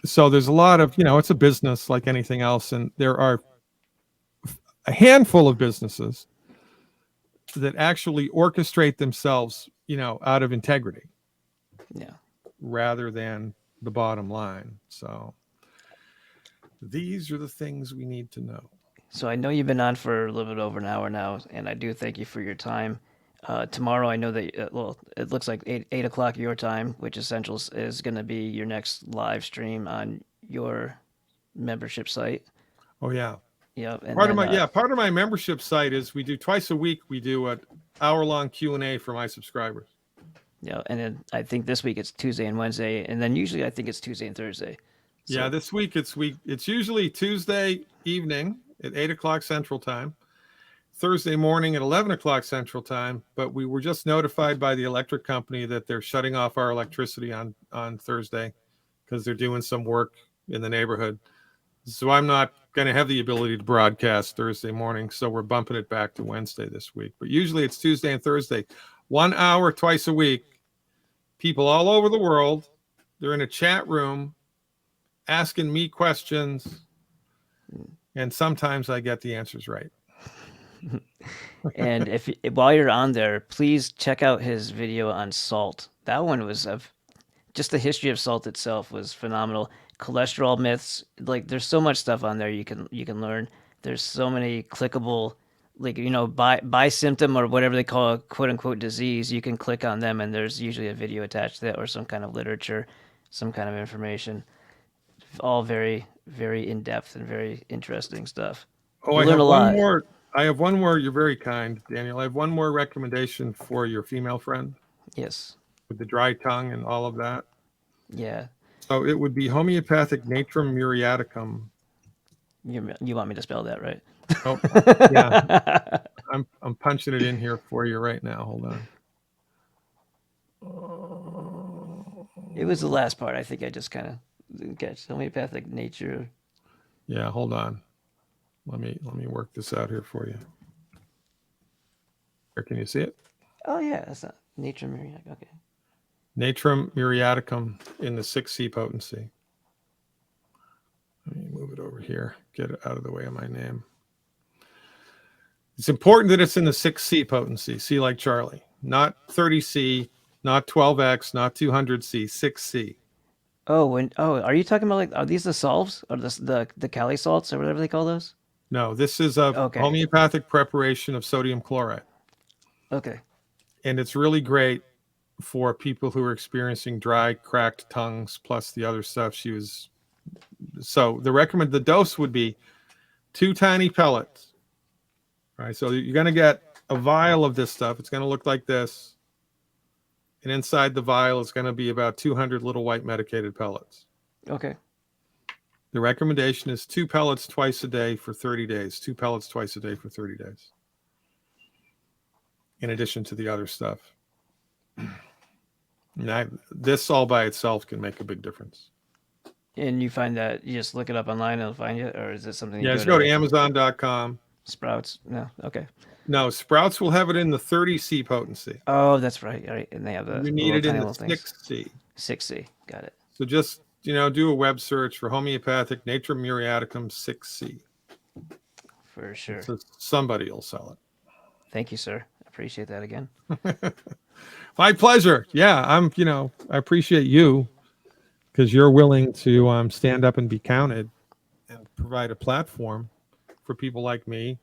So there's a lot of, it's a business like anything else. And there are a handful of businesses that actually orchestrate themselves, out of integrity. Yeah. Rather than the bottom line. So these are the things we need to know. So I know you've been on for a little bit over an hour now, and I do thank you for your time. Tomorrow, I know that, it looks like 8 o'clock your time, which Essentials is going to be your next live stream on your membership site. Oh, yeah. Yeah. Part of my membership site is we do twice a week. We do an hour-long Q&A for my subscribers. Yeah. And then I think this week it's Tuesday and Wednesday. And then usually I think it's Tuesday and Thursday. So. Yeah. This week it's usually Tuesday evening at 8 o'clock Central Time, Thursday morning at 11 o'clock Central Time. But we were just notified by the electric company that they're shutting off our electricity on Thursday because they're doing some work in the neighborhood. So I'm not going to have the ability to broadcast Thursday morning. So we're bumping it back to Wednesday this week. But usually it's Tuesday and Thursday, 1 hour twice a week. People all over the world, they're in a chat room asking me questions. And sometimes I get the answers right. And while you're on there, please check out his video on salt. That one was just the history of salt itself was phenomenal. Cholesterol myths, like there's so much stuff on there you can learn. There's so many clickable, like by symptom or whatever they call a quote unquote disease. You can click on them and there's usually a video attached to that or some kind of literature, some kind of information. All very, very in depth and very interesting stuff. Oh, I have one more. I have one more. You're very kind, Daniel. I have one more recommendation for your female friend. Yes. With the dry tongue and all of that. Yeah. So it would be homeopathic natrum muriaticum. You want me to spell that, right? Oh, yeah. I'm punching it in here for you right now. Hold on. It was the last part. I think I just kind of didn't catch homeopathic nature. Yeah, hold on. Let me work this out here for you. Or can you see it? Oh yeah, that's not natrum muriaticum. Okay. Natrum muriaticum in the 6C potency. Let me move it over here. Get it out of the way of my name. It's important that it's in the 6C potency. C like Charlie. Not 30C, not 12X, not 200C, 6C. Are you talking about are these the salves or the Cali salts or whatever they call those? No, this is a homeopathic preparation of sodium chloride. Okay. And it's really great for people who are experiencing dry, cracked tongues, plus the other stuff So the dose would be 2 tiny pellets. All right, so you're going to get a vial of this stuff. It's going to look like this. And inside the vial is going to be about 200 little white medicated pellets. Okay. The recommendation is 2 pellets twice a day for 30 days. 2 pellets twice a day for 30 days. In addition to the other stuff. And this all by itself can make a big difference. And you find that you just look it up online and it'll find you, or is it something you Yeah, just go to Amazon.com. Sprouts? No, okay. No, Sprouts will have it in the 30C potency. Oh, that's right. All right, and they have the You need it in the little things. 6C. 6C, got it. So just, do a web search for homeopathic Natrum muriaticum 6C. For sure. So somebody will sell it. Thank you, sir. I appreciate that again. My pleasure. Yeah, I appreciate you because you're willing to stand up and be counted and provide a platform for people like me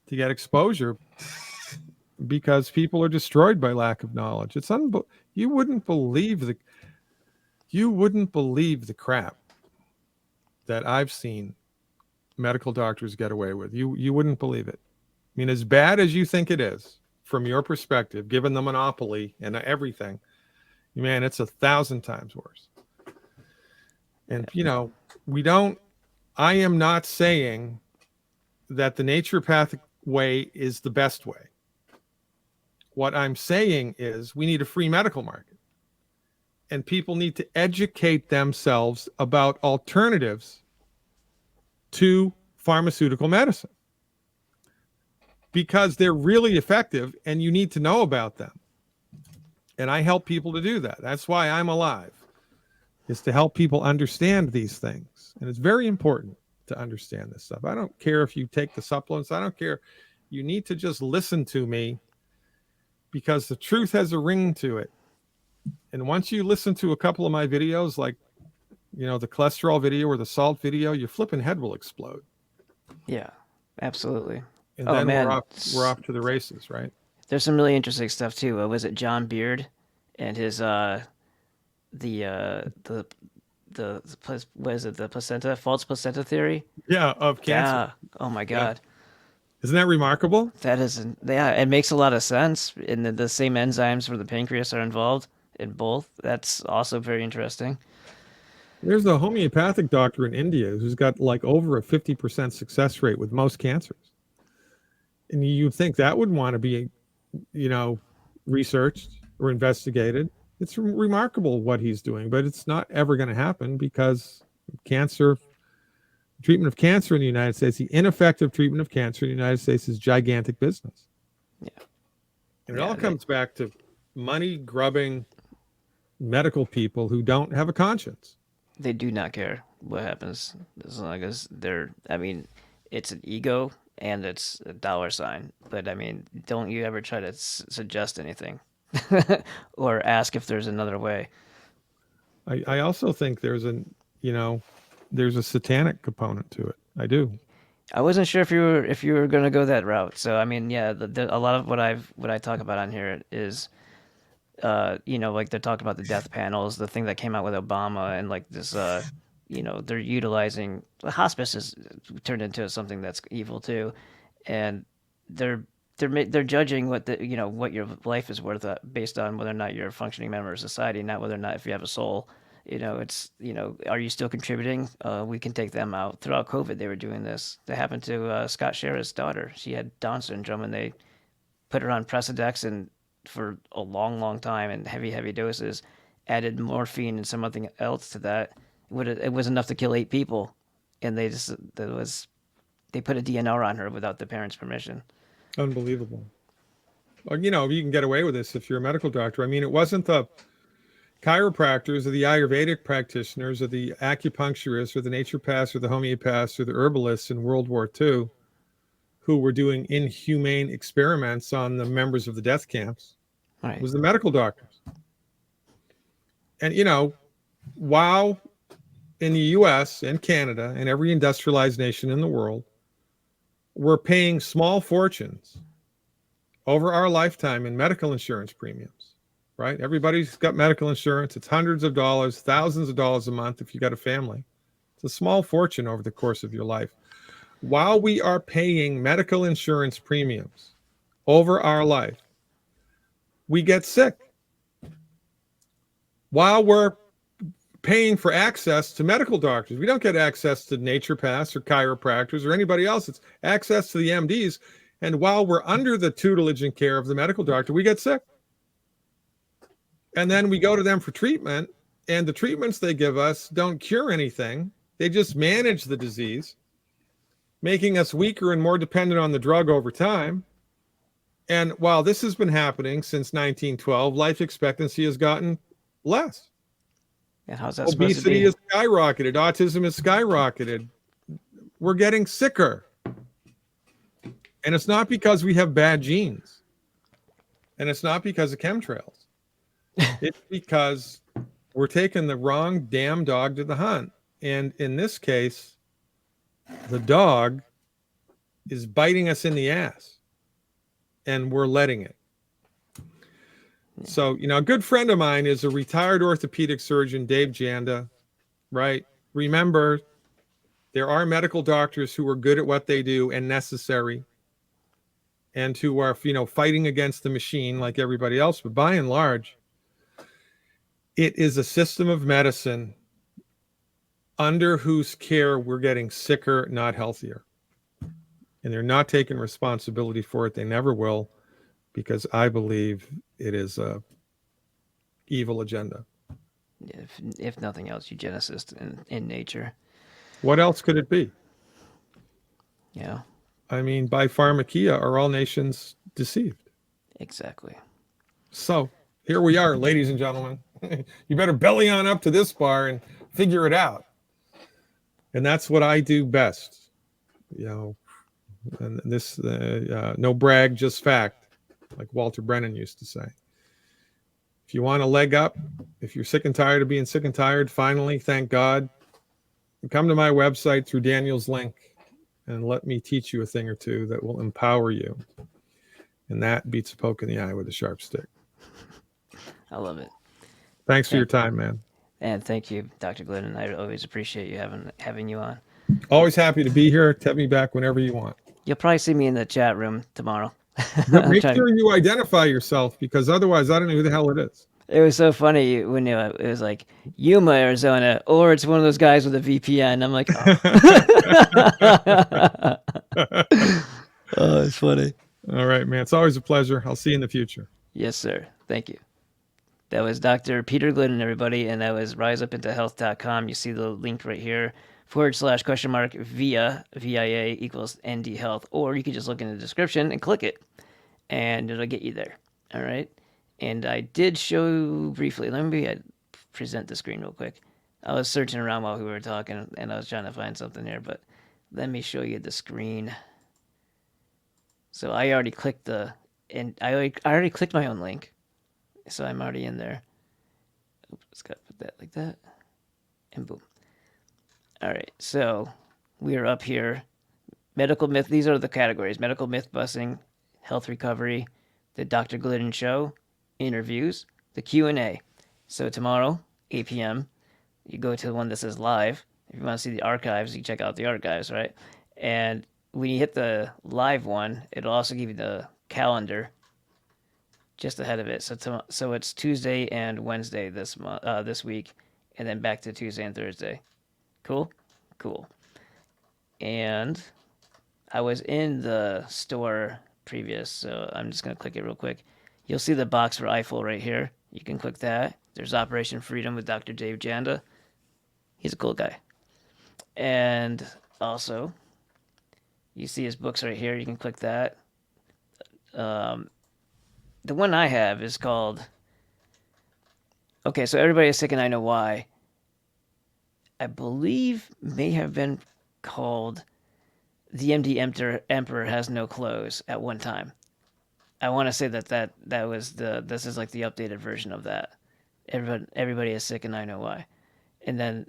to get exposure because people are destroyed by lack of knowledge. It's you wouldn't believe the crap that I've seen medical doctors get away with. You wouldn't believe it. I mean, as bad as you think it is from your perspective, given the monopoly and everything, man, it's 1,000 times worse. And, I am not saying that the naturopathic way is the best way. What I'm saying is we need a free medical market. And people need to educate themselves about alternatives to pharmaceutical medicine. Because they're really effective and you need to know about them. And I help people to do that. That's why I'm alive, is to help people understand these things. And it's very important to understand this stuff. I don't care if you take the supplements. I don't care. You need to just listen to me because the truth has a ring to it. And once you listen to a couple of my videos, like, the cholesterol video or the salt video, your flipping head will explode. Yeah, absolutely. And then we're off to the races, right? There's some really interesting stuff too. Was it John Beard and his what is it, the false placenta theory? Yeah, of cancer. Yeah. Oh my God. Yeah. Isn't that remarkable? That isn't. Yeah, it makes a lot of sense. And the same enzymes for the pancreas are involved in both. That's also very interesting. There's a homeopathic doctor in India who's got like over a 50% success rate with most cancers. And you'd think that would want to be, researched or investigated. It's remarkable what he's doing, but it's not ever going to happen because treatment of cancer in the United States, the ineffective treatment of cancer in the United States is gigantic business. Yeah. And it all comes back to money grubbing medical people who don't have a conscience. They do not care what happens as long as it's an ego and it's a dollar sign. But don't you ever try to suggest anything or ask if there's another way. I also think there's a satanic component to it. I do. I wasn't sure if you were going to go that route. So a lot of what I talk about on here is, like they're talking about the death panels, the thing that came out with Obama, and like this, they're utilizing the hospice is turned into something that's evil too, and they're judging what what your life is worth based on whether or not you're a functioning member of society, not whether or not if you have a soul. It's are you still contributing? We can take them out. Throughout COVID, they were doing this. That happened to Scott Shera's daughter. She had Down syndrome, and they put her on Presidex and for a long, long time and heavy doses, added morphine and something else to that. It was enough to kill 8 people, and they put a DNR on her without the parents' permission. Unbelievable. Well, you can get away with this if you're a medical doctor. It wasn't the chiropractors or the Ayurvedic practitioners or the acupuncturists or the naturopaths or the homeopaths or the herbalists in World War II who were doing inhumane experiments on the members of the death camps. Right. It was the medical doctors. And, while in the US and Canada and every industrialized nation in the world, we're paying small fortunes over our lifetime in medical insurance premiums, right? Everybody's got medical insurance. It's hundreds of dollars, thousands of dollars a month if you got a family. It's a small fortune over the course of your life. While we are paying medical insurance premiums over our life, we get sick. While we're paying for access to medical doctors. We don't get access to naturopaths or chiropractors or anybody else. It's access to the MDs. And while we're under the tutelage and care of the medical doctor, we get sick. And then we go to them for treatment, and the treatments they give us don't cure anything. They just manage the disease, making us weaker and more dependent on the drug over time. And while this has been happening since 1912, life expectancy has gotten less. And how's that supposed to Obesity be? has skyrocketed. Autism has skyrocketed. We're getting sicker. And it's not because we have bad genes. And it's not because of chemtrails. It's because we're taking the wrong damn dog to the hunt. And in this case, the dog is biting us in the ass. And we're letting it. So, a good friend of mine is a retired orthopedic surgeon, Dave Janda, right? Remember, there are medical doctors who are good at what they do and necessary, and who are, fighting against the machine like everybody else. But by and large, it is a system of medicine under whose care we're getting sicker, not healthier. And they're not taking responsibility for it. They never will, because I believe it is a evil agenda. If nothing else, eugenicist in nature. What else could it be? Yeah. I mean, by pharmakia are all nations deceived. Exactly. So here we are, ladies and gentlemen. You better belly on up to this bar and figure it out. And that's what I do best. And this, no brag, just fact, like Walter Brennan used to say. If you want a leg up, if you're sick and tired of being sick and tired, finally, thank God, come to my website through Daniel's link and let me teach you a thing or two that will empower you. And that beats a poke in the eye with a sharp stick. I love it. Thanks for your time, man. And thank you, Dr. Glidden. I always appreciate you having you on. Always happy to be here. Tell me back whenever you want. You'll probably see me in the chat room tomorrow. Make sure you identify yourself, because otherwise I don't know who the hell it is. It was so funny when it was like Yuma, Arizona, or it's one of those guys with a VPN. I'm like, oh. Oh, it's funny. All right, man. It's always a pleasure. I'll see you in the future. Yes, sir. Thank you. That was Dr. Peter Glidden, everybody, and that was riseupintohealth.com. You see the link right here, / VIA, VIA equals ND Health, or you can just look in the description and click it, and it'll get you there. All right. And I did show briefly, let me present the screen real quick. I was searching around while we were talking, and I was trying to find something here, but let me show you the screen. So I already clicked I already clicked my own link, so I'm already in there. Oops, just gotta put that like that, and boom. All right, so we are up here. Medical myth, these are the categories: medical myth busting, health recovery, the Dr. Glidden show, interviews, the Q&A. So tomorrow, 8 p.m., you go to the one that says live. If you want to see the archives, you check out the archives, right? And when you hit the live one, it'll also give you the calendar just ahead of it. So it's Tuesday and Wednesday this week, and then back to Tuesday and Thursday. Cool? Cool. And I was in the store previous, so I'm just going to click it real quick. You'll see the box for Eiffel right here. You can click that. There's Operation Freedom with Dr. Dave Janda. He's a cool guy. And also, you see his books right here. You can click that. The one I have is called... Okay, so Everybody is Sick and I Know Why. I believe may have been called The MD Emperor Has No Clothes at one time. I want to say that was this is like the updated version of that. Everybody is sick and I know why. And then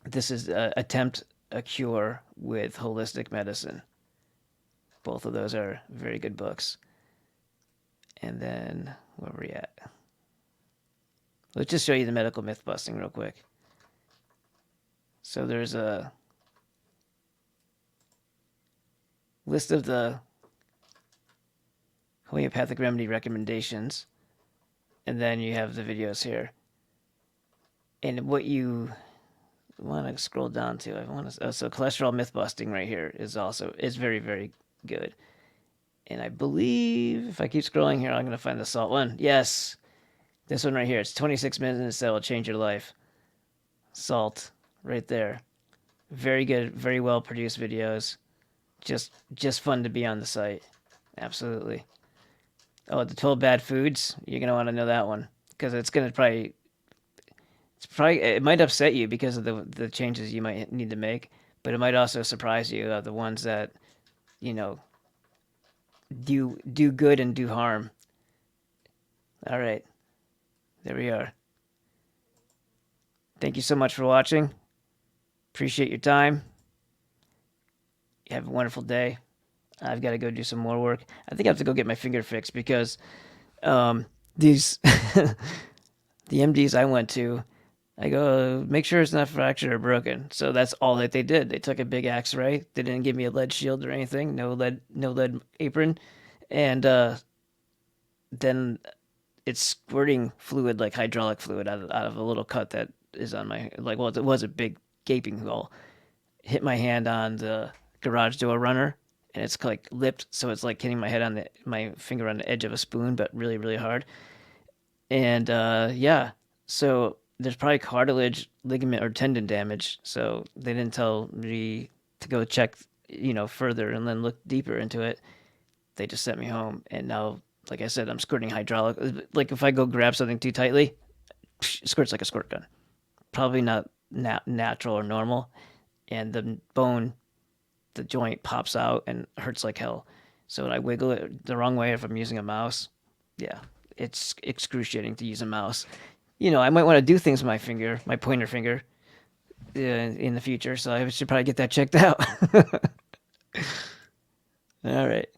this is Attempt a Cure with Holistic Medicine. Both of those are very good books. And then where are we at? Let's just show you the medical myth busting real quick. So there's a list of the homeopathic remedy recommendations, and then you have the videos here. And what you want to scroll down to, so cholesterol myth busting right here is very, very good. And I believe if I keep scrolling here, I'm going to find the salt one. Yes, this one right here. It's 26 minutes that will change your life. Salt, right there. Very good, very well produced videos. Just fun to be on the site. Absolutely. Oh, the 12 bad foods. You're gonna want to know that one because it might upset you because of the changes you might need to make, but it might also surprise you of the ones that you know do good and do harm. All right, there we are. Thank you so much for watching. Appreciate your time. You have a wonderful day. I've got to go do some more work. I think I have to go get my finger fixed because these the MDs I went to, I go make sure it's not fractured or broken. So that's all that they did. They took a big X-ray. They didn't give me a lead shield or anything. No lead apron, and then it's squirting fluid like hydraulic fluid out of a little cut that is on my well, it was a big gaping hole. Hit my hand on the garage door runner, and it's like lipped, so it's like hitting my head on my finger on the edge of a spoon, but really, really hard. And yeah, so there's probably cartilage, ligament, or tendon damage. So they didn't tell me to go check, further and then look deeper into it. They just sent me home, and now, like I said, I'm squirting hydraulic. Like if I go grab something too tightly, it squirts like a squirt gun. Probably not natural or normal, and the bone, the joint pops out and hurts like hell. So when I wiggle it the wrong way, if I'm using a mouse, yeah, it's excruciating to use a mouse. I might want to do things with my finger, my pointer finger, in the future. So I should probably get that checked out. All right.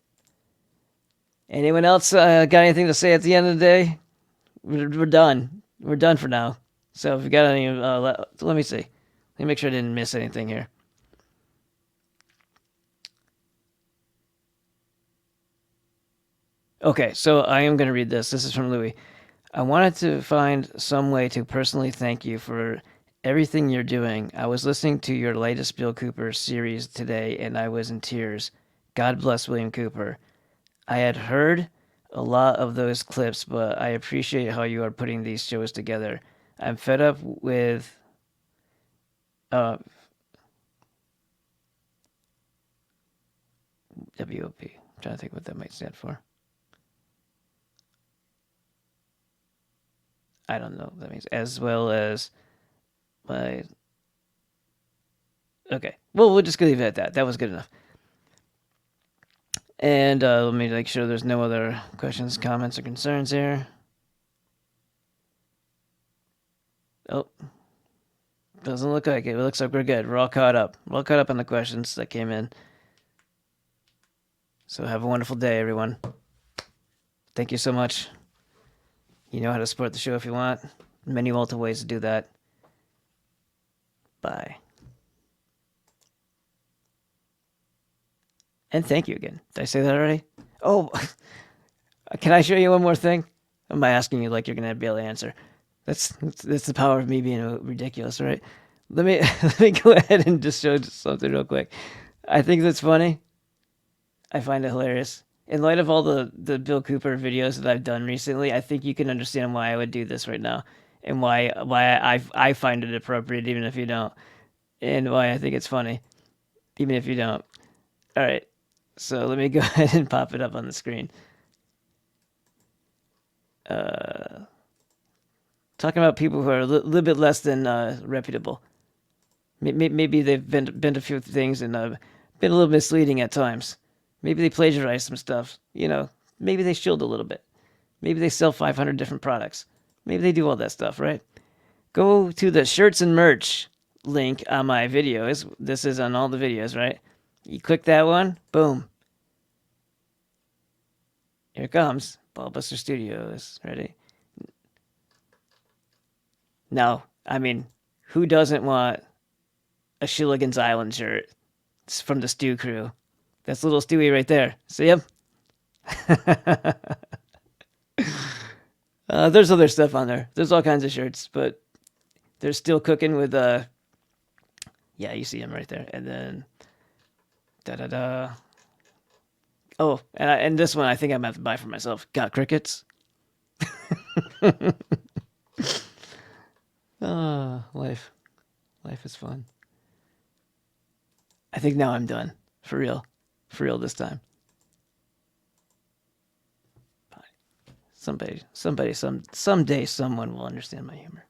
Anyone else got anything to say at the end of the day? We're done. We're done for now. So if you got any, let me see. Let me make sure I didn't miss anything here. Okay, so I am going to read this. This is from Louis. I wanted to find some way to personally thank you for everything you're doing. I was listening to your latest Bill Cooper series today, and I was in tears. God bless William Cooper. I had heard a lot of those clips, but I appreciate how you are putting these shows together. I'm fed up with WOP. I'm trying to think what that might stand for. I don't know what that means. As well as my... Okay. Well, we'll just leave it at that. That was good enough. And let me make sure there's no other questions, comments, or concerns here. Oh. Doesn't look like it. It looks like we're good. We're all caught up. We're all caught up on the questions that came in. So have a wonderful day, everyone. Thank you so much. You know how to support the show if you want. Many multiple ways to do that. Bye. And thank you again. Did I say that already? Oh, can I show you one more thing? Am I asking you like you're gonna be able to answer? That's the power of me being ridiculous, right? Let me go ahead and just show something real quick. I think that's funny. I find it hilarious. In light of all the Bill Cooper videos that I've done recently, I think you can understand why I would do this right now, and why I find it appropriate, even if you don't, and why I think it's funny, even if you don't. All right, so let me go ahead and pop it up on the screen. Talking about people who are a little bit less than reputable. Maybe they've been to a few things and been a little misleading at times. Maybe they plagiarize some stuff, Maybe they shield a little bit. Maybe they sell 500 different products. Maybe they do all that stuff, right? Go to the shirts and merch link on my videos. This is on all the videos, right? You click that one, boom. Here it comes. Ballbuster Studios. Ready? Now, I mean, who doesn't want a Shilligan's Island shirt? It's from the Stew Crew. That's little Stewie right there. See him? There's other stuff on there. There's all kinds of shirts, but They're still cooking with yeah, you see him right there. And then da da da. Oh, and this one I think I'm gonna have to buy for myself. Got crickets. Life is fun. I think now I'm done. For real this time. Someday someone will understand my humor.